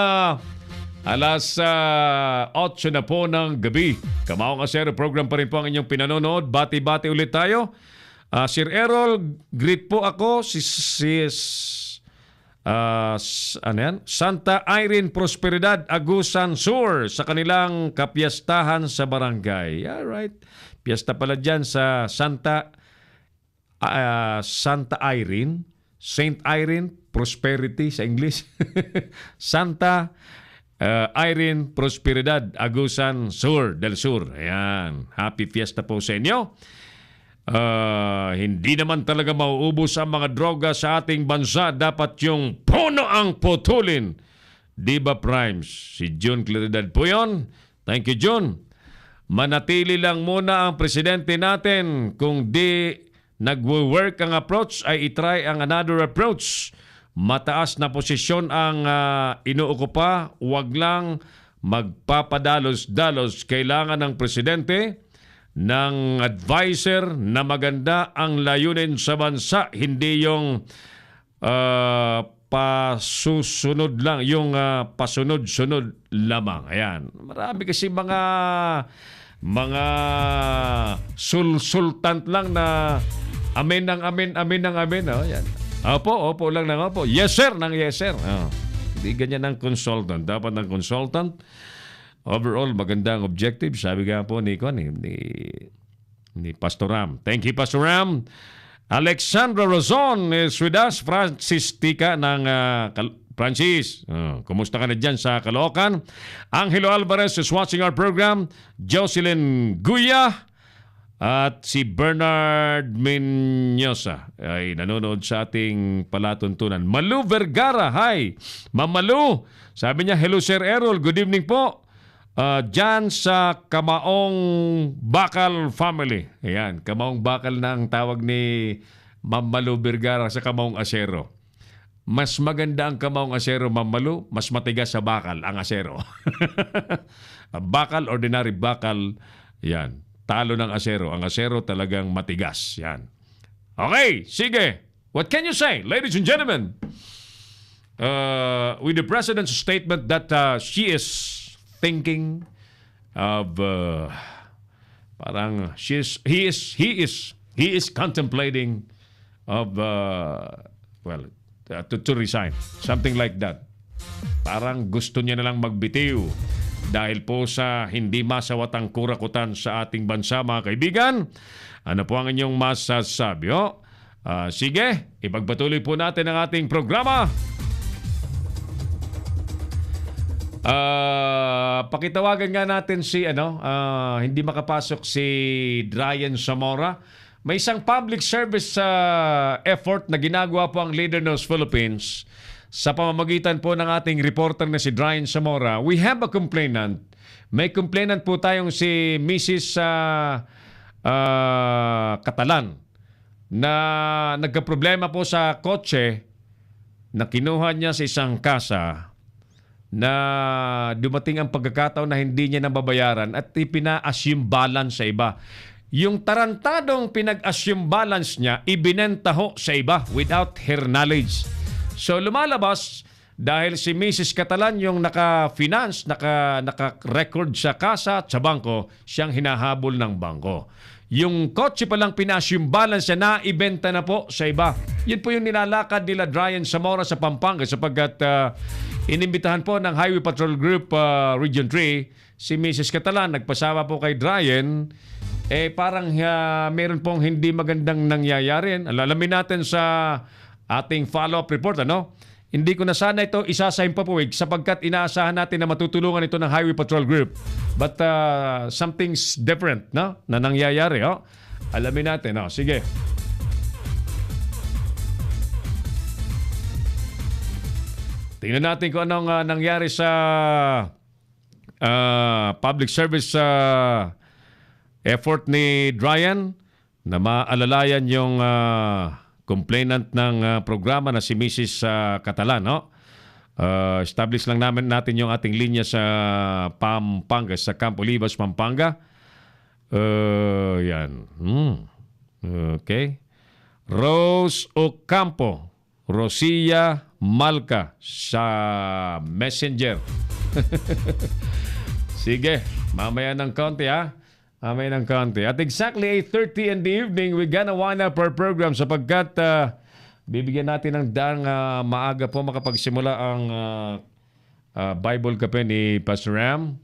alas 8 na po ng gabi. Kamaong Asero program pa rin po ang inyong pinanonood. Bati-bati ulit tayo. Sir Errol, greet po ako. Santa Irene Prosperidad Agusan Sur sa kanilang kapiyastahan sa barangay. Alright. Piyesta pala dyan sa Santa Irene. Saint Irene Prosperity sa English. Santa Irene Prosperidad Agusan Sur del Sur. Ayan. Happy fiesta po sa inyo. Hindi naman talaga mauubos ang mga droga sa ating bansa. Dapat yung puno ang putulin. Diba Primes? Si June Claridad po yun. Thank you, June. Manatili lang muna ang presidente natin. Kung di nagwo-work ang approach, ay itry ang another approach. Mataas na posisyon ang inuukupa. Huwag lang magpapadalos-dalos. Kailangan ng presidente ng advisor na maganda ang layunin sa bansa, hindi yung pasusunod lang, yung pasunod-sunod lamang. Ayan. Marami kasi mga sultant lang na amen ng amen, amen ng amen. Oh, ayan. Opo lang ng opo. Yes sir ng yes sir. Oh. Hindi ganyan ng consultant. Dapat ng consultant overall, magandang objective. Sabi nga po ni Pastor Ram. Thank you, Pastor Ram. Alexandra Rozon is with us. Francis Tika ng Francis. Kumusta ka na dyan sa Caloocan? Angelo Alvarez is watching our program. Jocelyn Guya at si Bernard Minyosa ay nanonood sa ating palatuntunan. Malu Vergara. Hi, Ma'am Malu. Sabi niya, hello Sir Errol. Good evening po. Diyan sa Kamaong Bakal family. Ayan, Kamaong Bakal na ang tawag ni Ma'am Malu Vergara sa Kamaong Asero. Mas maganda ang Kamaong Asero, Ma'am Malu. Mas matigas sa bakal ang asero. Bakal, ordinary bakal. Yan, talo ng asero. Ang asero talagang matigas. Yan. Okay, sige. What can you say, ladies and gentlemen? With the President's statement that she is thinking of parang he is contemplating of to resign, something like that. Parang gusto niya na lang magbitiw dahil po sa hindi masawatang kurakutan sa ating bansa, mga kaibigan. Ano po ang inyong masasabi? Sige, ipagpatuloy po natin ang ating programa. Pakitawagan nga natin si hindi makapasok si Ryan Zamora. May isang public service effort na ginagawa po ang Leader Knows Philippines sa pamamagitan po ng ating reporter na si Ryan Zamora. We have a complainant. May complainant po tayong si Mrs. Catalan na nagkaproblema po sa kotse na kinuha niya sa isang kasa na dumating ang pagkakataon na hindi niya nababayaran at ipina-assume balance sa iba. Yung tarantadong pinag-assume balance niya, ibinenta ho sa iba without her knowledge. So lumalabas, dahil si Mrs. Catalan yung naka-finance, naka-record sa kasa at sa bangko, siyang hinahabol ng bangko. Yung kotse palang pina-assume balance niya, naibenta na po sa iba. Yun po yung nilalakad nila Ryan Zamora sa Pampanga sapagkat inimbitahan po ng Highway Patrol Group Region 3 si Mrs. Catalan. Nagpasama po kay Ryan. Parang meron pong hindi magandang nangyayari. Alalamin natin sa ating follow-up report. Hindi ko na sana ito isasahin pa po sapagkat inaasahan natin na matutulungan ito ng Highway Patrol Group. But something's different na nangyayari. Alamin natin. Sige. tingnan natin kung anong nangyari sa public service effort ni Dryan na maalalayan yung complainant ng programa na si Mrs. Catalan, no? Establish lang natin yung ating linya sa Pampanga, sa Camp Olivas, Pampanga. Yan. Okay. Rose Ocampo, Rosia Malca sa Messenger. Sige, mamaya ng konti ha. Mamaya ng konti. At exactly 8:30 in the evening, we're gonna wind up our program sapagkat bibigyan natin ng daang maaga po makapagsimula ang Bible Cafe ni Pastor Ram.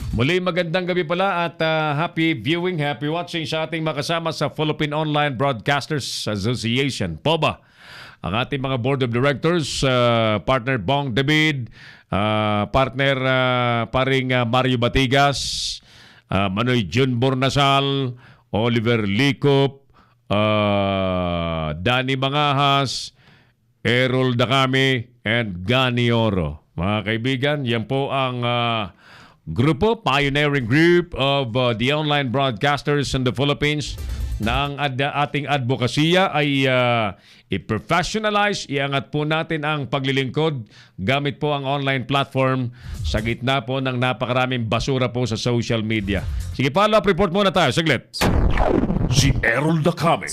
Muli magandang gabi pala at happy viewing, happy watching sa ating makasama sa Philippine Online Broadcasters Association. POBA. Ang ating mga Board of Directors, partner Bong David, partner paring Mario Batigas, Manoy Jun Bornasal, Oliver Licop, Danny Mangahas, Errol Dacame, and Gani Oro. Mga kaibigan, yan po ang grupo, pioneering group of the online broadcasters in the Philippines na ang ating advokasya ay i-professionalize, iangat po natin ang paglilingkod gamit po ang online platform sa gitna po ng napakaraming basura po sa social media. Sige, follow-up report muna tayo. Saglit. Si Errol Dacame,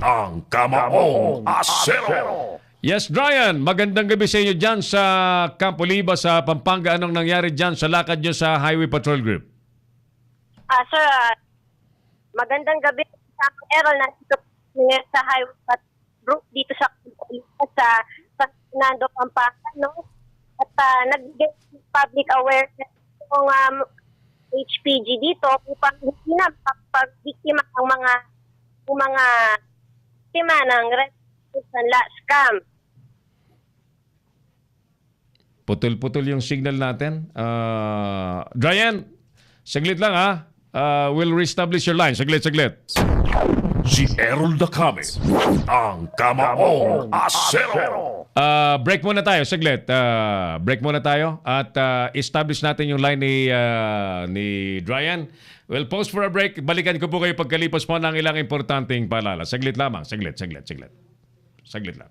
ang Kamaong Asero. Yes, Dryan, magandang gabi sa inyo dyan sa Camp Olivas sa Pampanga. Anong nangyari dyan sa lakad nyo sa Highway Patrol Group? Sir, magandang gabi sa Errol na dito sa Highway Patrol Group dito sa Fernando, Pampanga, no? At nag-get public awareness ng HPG dito upang hindi na pag-biktima ng mga biktima ng scam. Putol-putol yung signal natin. Dryan, saglit lang ha. We'll reestablish your line. Saglit. Si Errol Dacame, ang Kamaong Asero. Break muna tayo. Saglit. Break muna tayo at establish natin yung line ni Dryan. We'll pause for a break. Balikan ko po kayo pagkalipas po ng ilang importanteng paalala. Saglit lamang. Saglit lang.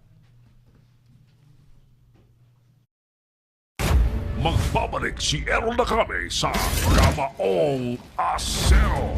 Magbabalik si Errol Dacame sa Kamaong Asero.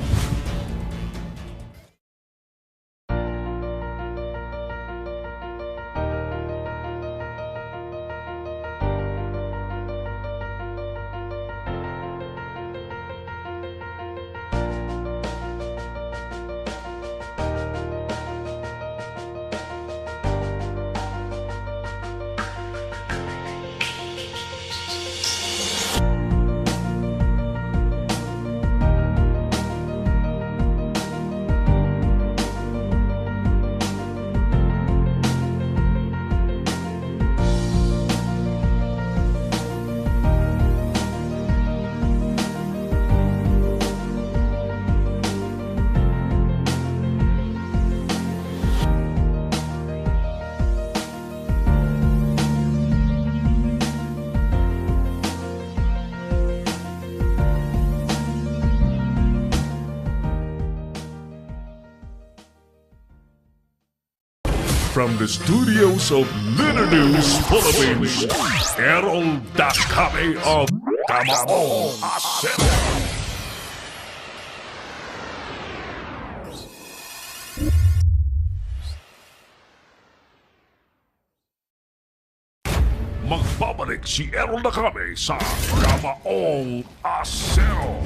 From the studios of Litter News Philippines, Errol Dacame of Kamaong Asero. Magbabalik si Errol Dacame sa Kamaong Asero.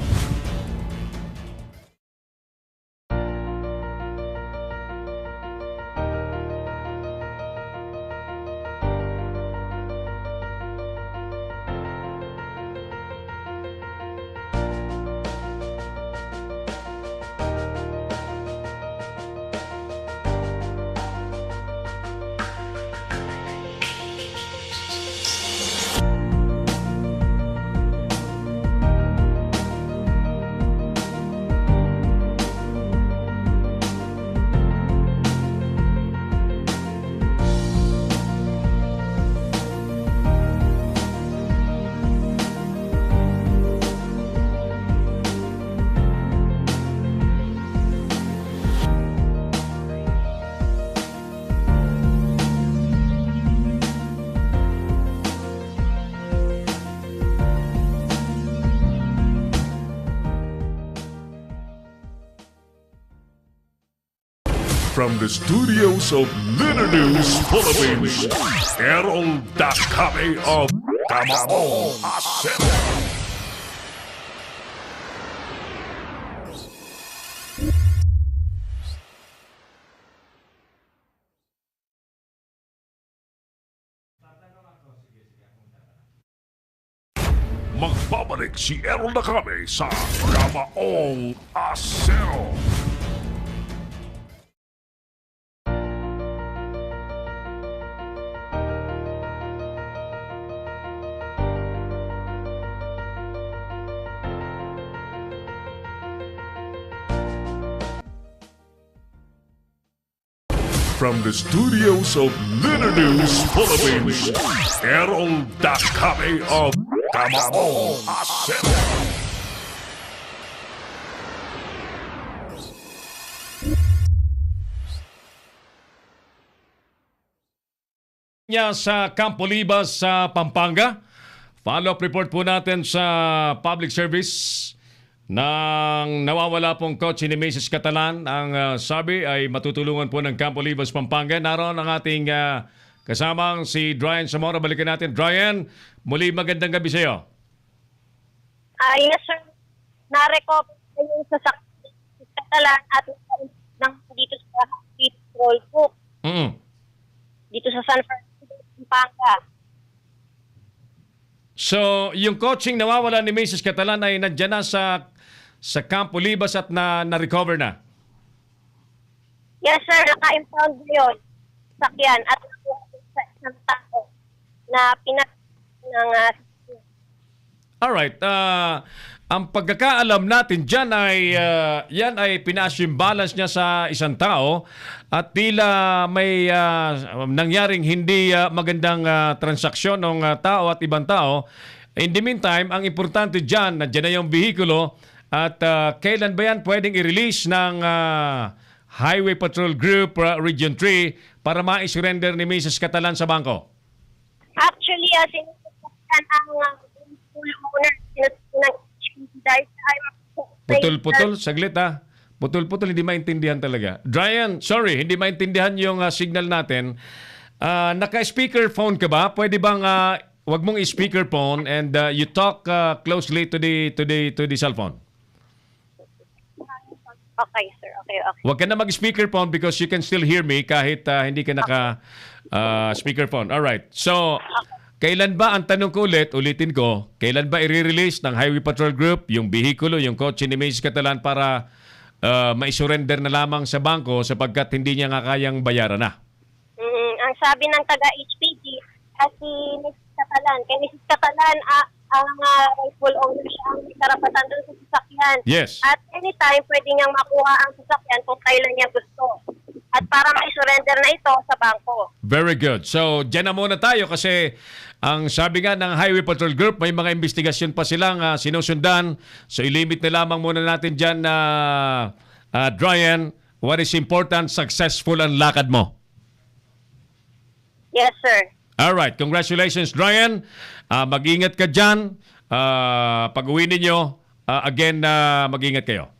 From the studios of Litter News Philippines, Errol Dakame of Kamaong Asero. Magbabalik si Errol Dakame sa Kamaong Asero. From the studios of Litter News Philippines, Errol Dakame of Kamaong Asero. Niya sa Campo Libas sa Pampanga. Follow-up report po natin sa public service nang nawawala pong kotse ni Mrs. Catalan. Ang sabi ay matutulungan po ng Campo Libas, Pampanga. Naroon ang ating kasamang si Dryan Zamora. Balikan natin. Dryan, muli magandang gabi sa iyo. Yes, sir. Na-recover yung sasakyan ni Catalan at nang dito sa street roll book. Dito sa San Francisco, Pampanga. So, yung coaching nawawala ni Mrs. Catalan ay nandiyan na sa Campo Libas at na-recover na? Yes, sir. Naka-impound na yun. Sakyan. At nakuha sa isang tao na ng Alright. Ang pagkakaalam natin dyan ay yan ay pinaas yung balance niya sa isang tao at tila may nangyaring hindi magandang transaksyon ng tao at ibang tao. In the meantime, ang importante dyan, nandiyan na yung bihikulo at kailan ba yan pwedeng i-release ng Highway Patrol Group Region 3 para ma-surrender ni Mrs. Catalan sa bangko? Actually, sinusukan ang owner ng dahil Putol-putol, saglit ha. Putol-putol, hindi maintindihan talaga. Dryan, sorry, hindi maintindihan yung signal natin. Naka-speakerphone ka ba? Pwede bang wag mong i-speakerphone and you talk closely to the cellphone? Okay, sir. Okay. Wag ka na mag-speakerphone because you can still hear me kahit hindi ka naka-speakerphone. Alright. So, kailan ba, ang tanong ko ulitin ko, kailan ba i-release ng Highway Patrol Group yung bihikulo, yung kotse ni Mrs. Catalan para ma-surrender na lamang sa bangko sapagkat hindi niya nga kayang bayaran na? Ang sabi ng taga-HPG, si Mrs. Catalan, kay Mrs. Catalan, ang rightful owner siya ang may karapatan doon sa sasakyan. Yes. At anytime, pwede niyang makuha ang sasakyan kung kailan niya gusto. At para ma-surrender na ito sa bangko. Very good. So, dyan na muna tayo kasi ang sabi nga ng Highway Patrol Group, may mga investigasyon pa silang sinusundan. So, ilimit na lamang muna natin dyan na Dryan, what is important, successful ang lakad mo. Yes, sir. Alright, congratulations, Dryan. Mag-ingat ka dyan. Pag-uwi ninyo, again, mag-ingat kayo.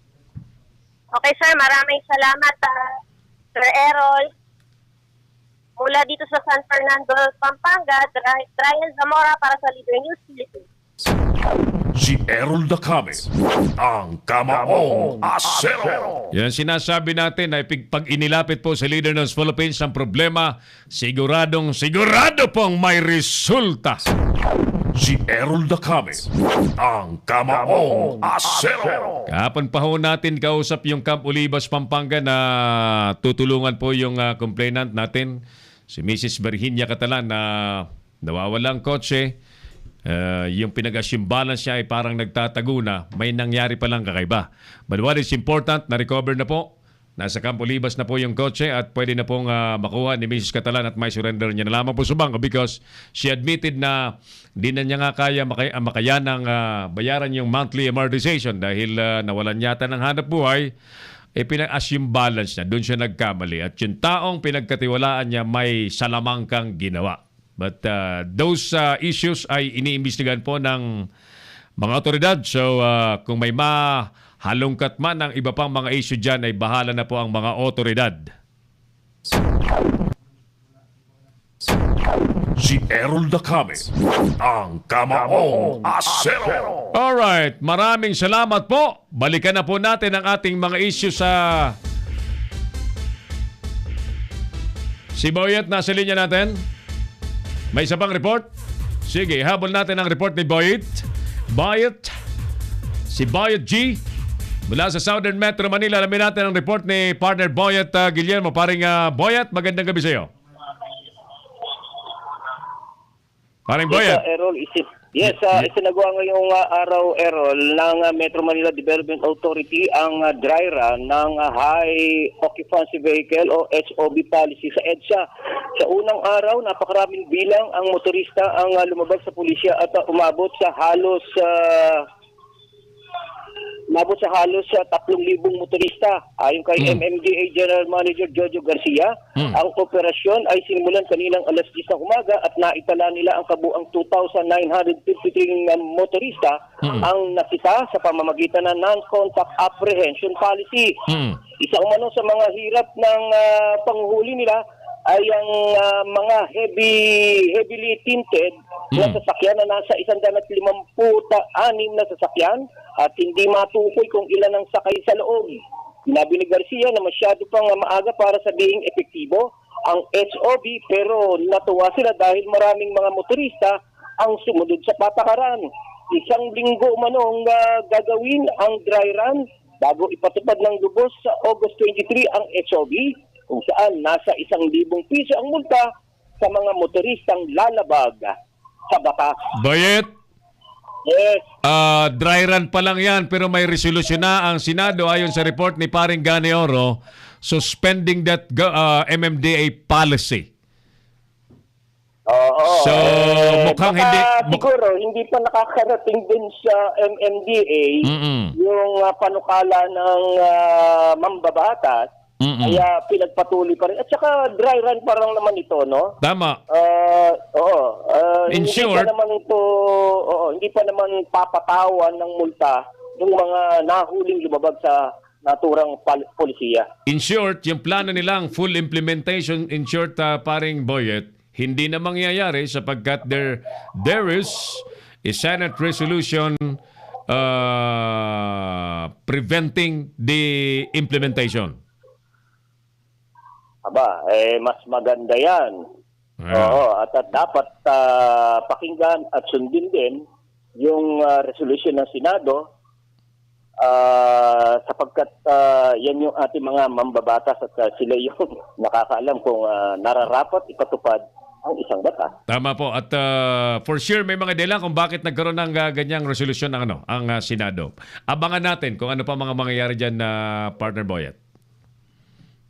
Okay, sir. Maraming salamat, Sir Errol. Mula dito sa San Fernando, Pampanga, Dryan Zamora para sa Leader News Philippines. Si Errol Dakame, ang Kamaong Asero. Yan sinasabi natin na pag inilapit po sa Leader News Philippines ang problema, sigurado pong may resulta. Si Errol Dakame, ang Kamaong Asero. Kahapon pa ho natin kausap yung Camp Olivas, Pampanga na tutulungan po yung complainant natin, si Mrs. Virginia Catalan na nawawalang kotse. Yung pinag-assume balance niya ay parang nagtatago na. May nangyari pa lang kakaiba. But what is important, na-recover na po. Nasa Camp Olivas na po yung kotse at pwede na pong makuha ni Mrs. Catalan at may surrender niya na lamang po sa bangko because she admitted na di na niya nga kaya makayanang bayaran yung monthly amortization dahil nawalan yata ng hanap buhay. Pinag-assume balance niya. Doon siya nagkamali. At yung taong pinagkatiwalaan niya may salamangkang ginawa. But those issues ay iniimbestigahan po ng mga otoridad. So kung may mahalongkat man ng iba pang mga issue dyan ay bahala na po ang mga otoridad. Si Errol Dacame, ang Kamaong Asero. Alright, maraming salamat po. Balikan na po natin ang ating mga issue sa... Si Boyet, nasa linya natin. May isa pang report? Sige, habol natin ang report ni Boyet. Boyet, si Boyet G. Mula sa Southern Metro Manila, alamin natin ang report ni partner Boyet Guillermo. Paring Boyet, magandang gabi sa iyo. Paring Boyet. Errol, isinagawa ngayong araw, Errol, ng Metro Manila Development Authority ang dry run ng High Occupancy Vehicle o HOV policy sa EDSA. Sa unang araw, napakaraming bilang ang motorista ang lumabag sa pulisya at umabot sa halos 3,000 motorista. Ayon kay MMDA General Manager Jojo Garcia, ang operasyon ay sinimulan kaninang alas 10 ng umaga at naitala nila ang kabuang 2,953 motorista ang nasita sa pamamagitan ng non-contact apprehension policy. Isa umano sa mga hirap ng panghuli nila ay ang mga heavily tinted na sasakyan na nasa 156 na sasakyan at hindi matukoy kung ilan ang sakay sa loob. Sinabi ni Garcia na masyado pang maaga para sabihing epektibo ang HOV, pero natuwa sila dahil maraming mga motorista ang sumunod sa patakaran. Isang linggo umanong gagawin ang dry run bago ipatupad ng lubos sa August 23 ang HOV, kung saan nasa 1,000 piso ang multa sa mga motoristang lalabag sa batas. Boyet, Yes. dry run pa lang yan pero may resolusyon na ang Senado ayon sa report ni paring Ganeoro suspending that MMDA policy. Oo. So, mukhang siguro, hindi pa nakakarating din sa MMDA yung panukala ng mambabatas. Kaya pinagpatuloy pa rin. At saka dry run pa lang naman ito, no? Tama. In short, hindi pa naman papatawan ng multa yung mga nahuling lumabag sa naturang polisiya. In short, yung plano nilang full implementation, in short, paring Boyet, hindi na mangyayari sapagkat there is a Senate resolution preventing the implementation. Aba, mas maganda yan. Oo, at dapat pakinggan at sundin din yung resolution ng Senado sapagkat yan yung ating mga mambabatas at sila yung nakakaalam kung nararapat ipatupad ang isang batas. Tama po. At for sure, may mga dahilan kung bakit nagkaroon ng ganyang resolusyon ng ang Senado. Abangan natin kung ano pa mga mangyayari dyan na partner Boyet.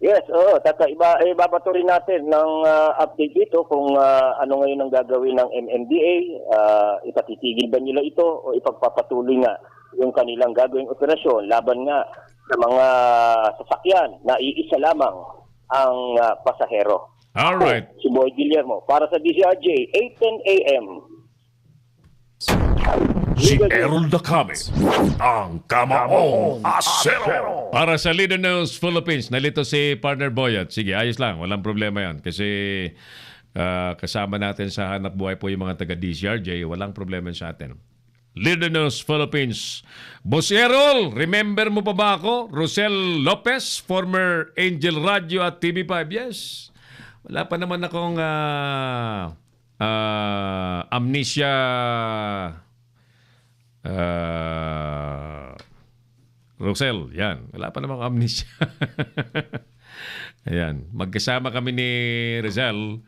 Yes, ibabato rin natin ng update dito kung ano ngayon ang gagawin ng MMDA, ipatitigil ba nila ito o ipagpapatuloy nga yung kanilang gagawing operasyon laban nga sa mga sasakyan na iisa lamang ang pasahero. Alright. Si Boy Guillermo, para sa DCRJ, 8:10 a.m. Si Errol Dacame, ang Kamaong Asero. Para sa Leader News Philippines, nalito si partner Boyet. Sige, ayos lang. Walang problema yan. Kasi kasama natin sa hanap buhay po yung mga taga-DCRJ. Walang problema sa atin. Leader News Philippines. Boss Errol, remember mo pa ba ako? Rosel Lopez, former Angel Radio at TV5. Yes. Wala pa naman akong amnesia Rosel, yan. Wala pa namang amnesia. Ayan. Magkasama kami ni Rizal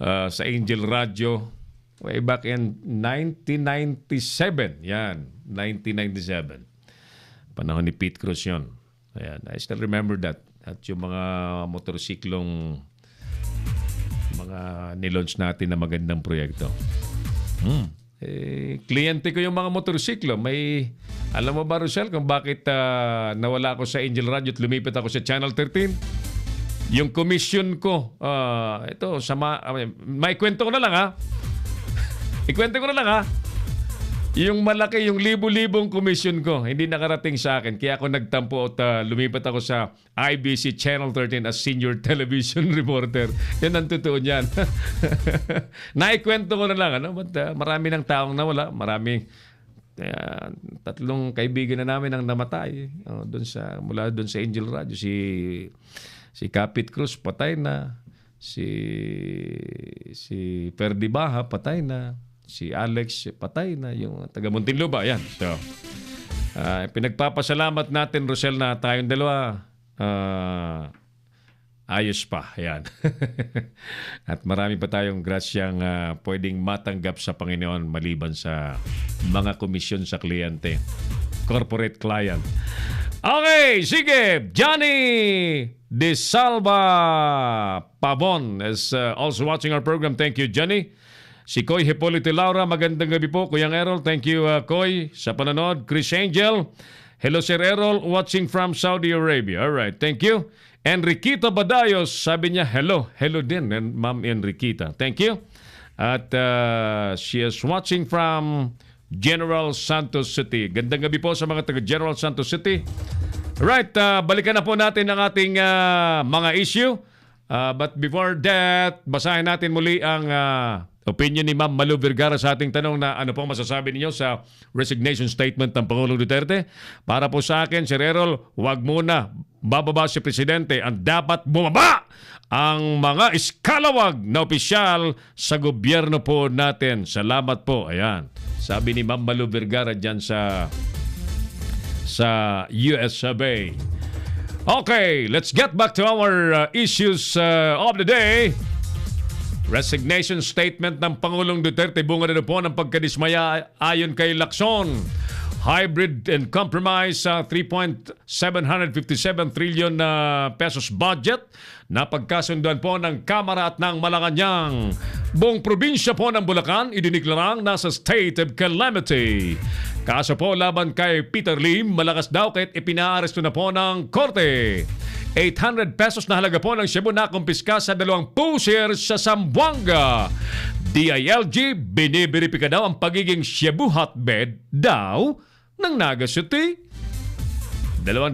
sa Angel Radio way back in 1997. Yan. 1997. Panahon ni Pete Cruz yun. Ayan. I still remember that. At yung mga motorsiklong mga nilaunch natin na magandang proyekto. Kliyente ko yung mga motorsiklo. Alam mo ba, Rosel, kung bakit nawala ako sa Angel Radio at lumipat ako sa Channel 13? Yung commission ko, may kwento ko na lang, ha? Ikwento ko na lang, ha? Yung malaki, yung libo-libong komisyon ko, hindi nakarating sa akin. Kaya ako nagtampo at lumipat ako sa IBC Channel 13 as senior television reporter. Yan ang totoo niyan. Naikwento ko na lang, but marami ng taong nawala. Maraming tatlong kaibigan na namin ang namatay. Mula doon sa Angel Radio. Si Capit Cruz, patay na. Si Ferdi Baha, patay na. Si Alex, patay na. Yung taga Muntinlupa, yan. So, pinagpapasalamat natin, Rosel, na tayong dalawa ayos pa. Yan. At marami pa tayong grasyang pwedeng matanggap sa Panginoon maliban sa mga komisyon sa kliyente. Corporate client. Okay, sige. Johnny De Salva Pavon is also watching our program. Thank you, Johnny. Si Koy Hipolito Laura, magandang gabi po. Kuyang Errol, thank you, Koy, sa panonood. Chris Angel, hello, Sir Errol, watching from Saudi Arabia. All right, thank you. Enriquita Badayos, sabi niya, hello. Hello din, Ma'am Enriquita. Thank you. At she is watching from General Santos City. Gandang gabi po sa mga taga General Santos City. Right, balikan na po natin ang ating mga issue. But before that, basahin natin muli ang opinion ni Ma'am Malu Vergara sa ating tanong na ano pong masasabi ninyo sa resignation statement ng Pangulong Duterte. Para po sa akin, Sir Errol, huwag muna bababa si Presidente. Ang dapat bumaba ang mga iskalawag na opisyal sa gobyerno po natin. Salamat po. Ayan. Sabi ni Ma'am Malu Vergara dyan sa US Bay. Okay, let's get back to our issues of the day. Resignation statement ng Pangulong Duterte, bunga na po ng pagkadismaya ayon kay Lacson. Hybrid and compromise 3.757 trillion pesos budget na pagkasunduan po ng Kamara at ng Malacanang. Buong probinsya po ng Bulacan idiniklarang nasa state of calamity. Kaso po laban kay Peter Lim, malakas daw kahit ipinaaresto na po ng korte. 800 pesos na halaga po ng Cebu na kumpiska sa 2 pusher sa Zamboanga. DILG, biniberipika daw ang pagiging Cebu hotbed daw ng Naga City. 200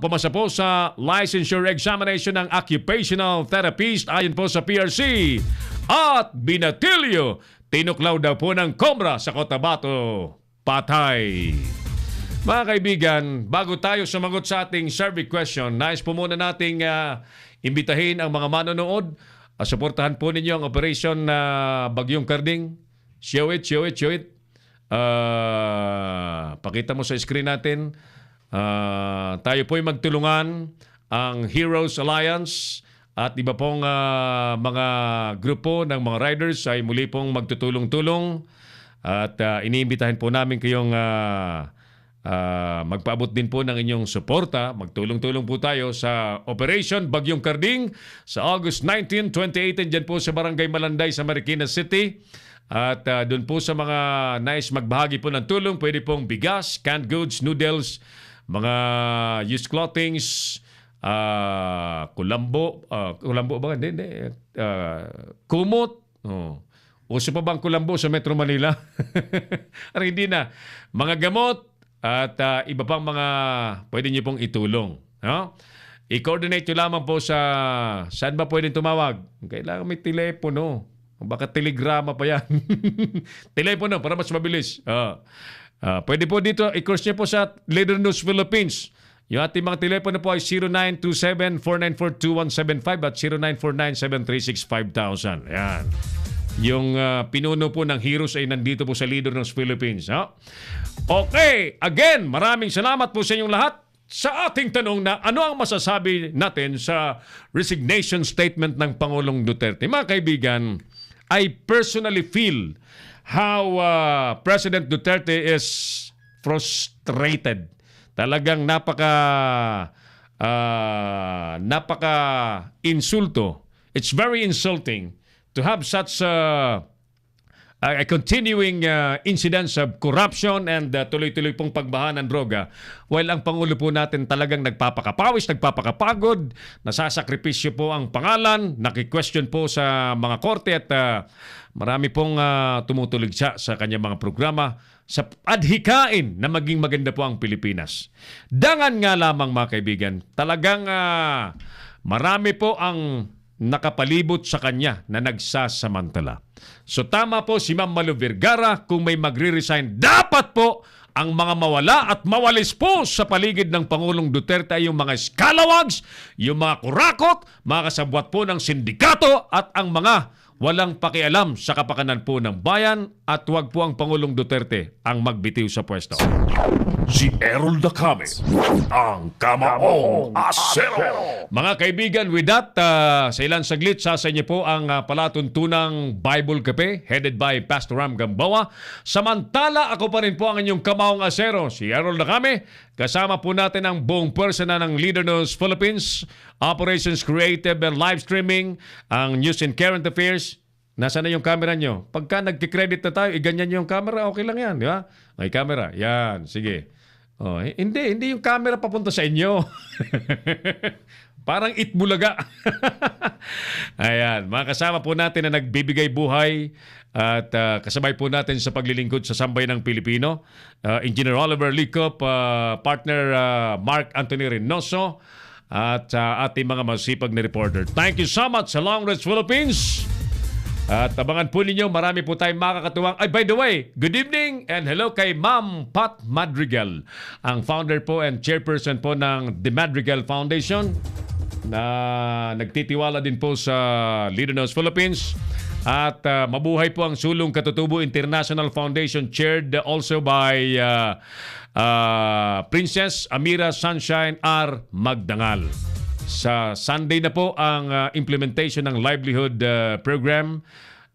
pumasa po sa licensure examination ng occupational therapist ayon po sa PRC. At binatilyo, tinuklaw daw po ng Cobra sa Cotabato. Patay. Mga kaibigan, bago tayo sumagot sa ating survey question, nais po muna nating imbitahin ang mga manonood. Suportahan po ninyo ang operation na Bagyong Karding. Show it. Pakita mo sa screen natin. Tayo po'y magtulungan ang Heroes Alliance at iba pong mga grupo ng mga riders ay muli pong magtutulong-tulong. At iniimbitahan po namin kayong magpaabot din po ng inyong suporta. Magtulong-tulong po tayo sa Operation Bagyong Karding sa August 19, 2018 dyan po sa Barangay Malanday sa Marikina City. At doon po sa mga nais magbahagi po ng tulong, pwede pong bigas, canned goods, noodles, mga used clothings, kulambo ba? Hindi. Kumot. Uso pa bang kulambo sa Metro Manila? Hindi na. Mga gamot, at iba pang mga pwede niyo pong itulong. No? I-coordinate nyo lamang po sa saan ba pwedeng tumawag. Kailangan may telepono. Baka telegrama pa yan. Telepono para mas mabilis. Pwede po dito, i-course nyo po sa Leader News Philippines. Yung ating mga telepono po ay 0927-494-2175 at 0949-736-5000. Yan. Yung pinuno po ng Heroes ay nandito po sa Leader News Philippines. Okay, again, maraming salamat po sa inyong lahat sa ating tanong na ano ang masasabi natin sa resignation statement ng Pangulong Duterte. Mga kaibigan, I personally feel how President Duterte is frustrated. Talagang napaka insulto. It's very insulting to have such continuing incidents of corruption and tuloy-tuloy pong pagbaha ng droga. While ang Pangulo po natin talagang nagpapakapawis, nagpapakapagod, nasasakripisyo po ang pangalan, naki-question po sa mga korte at marami pong tumutulig siya sa kanyang mga programa sa adhikain na maging maganda po ang Pilipinas. Dangan nga lamang mga kaibigan, talagang marami po ang nakapalibot sa kanya na nagsasamantala. So tama po si Ma'am Malu Vergara, kung may magre-resign, dapat po ang mga mawala at mawalis po sa paligid ng Pangulong Duterte ay yung mga scalawags, yung mga kurakot, mga kasabwat po ng sindikato at ang mga walang pakialam sa kapakanan po ng bayan, at huwag po ang Pangulong Duterte ang magbitiw sa pwesto. Si Errol Dacame, ang Kamaong Asero. Mga kaibigan, with that, sa ilang saglit, sa inyo po ang palatuntunang Bible Cafe headed by Pastor Ram Gamboa. Samantala, ako pa rin po ang inyong Kamaong Asero, si Errol Dacame. Kasama po natin ang buong persona ng Leader News Philippines, Operations Creative and Live Streaming, ang News and Current Affairs. Nasaan na yung camera nyo? Pagka nagkikredit na tayo, iganyan yung camera, okay lang yan, di ba? May camera, yan, sige. Oh, hindi yung camera papunta sa inyo. Parang itbulaga. Ayan, mga kasama po natin na nagbibigay buhay at kasabay po natin sa paglilingkod sa sambayan ng Pilipino. Engineer Oliver Licop, partner Mark Anthony Reynoso, at ating mga masipag na reporter. Thank you so much sa Long Range Philippines. At abangan po ninyo, marami po tayong makakatuwang. Ay, by the way, good evening and hello kay Ma'am Pat Madrigal, ang founder po and chairperson po ng The Madrigal Foundation, na nagtitiwala din po sa Leader News Philippines. At mabuhay po ang Sulong Katutubo International Foundation, chaired also by Princess Amira Sunshine R. Magdangal. Sa Sunday na po ang implementation ng livelihood program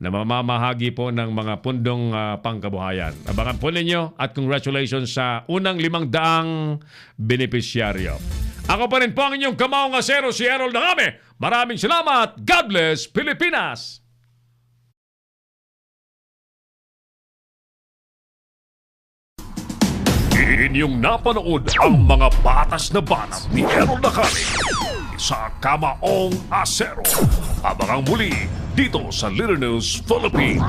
na mamamahagi po ng mga pundong pangkabuhayan. Abangan po ninyo at congratulations sa unang 500 benepisyaryo. Ako pa rin po ang inyong Kamaong Asero, si Errol Dacame. Maraming salamat. God bless Pilipinas! Inyong napanood ang mga batas na banat ni Errol Dacame sa Kamaong Asero. Abangang muli dito sa Leader News Philippines.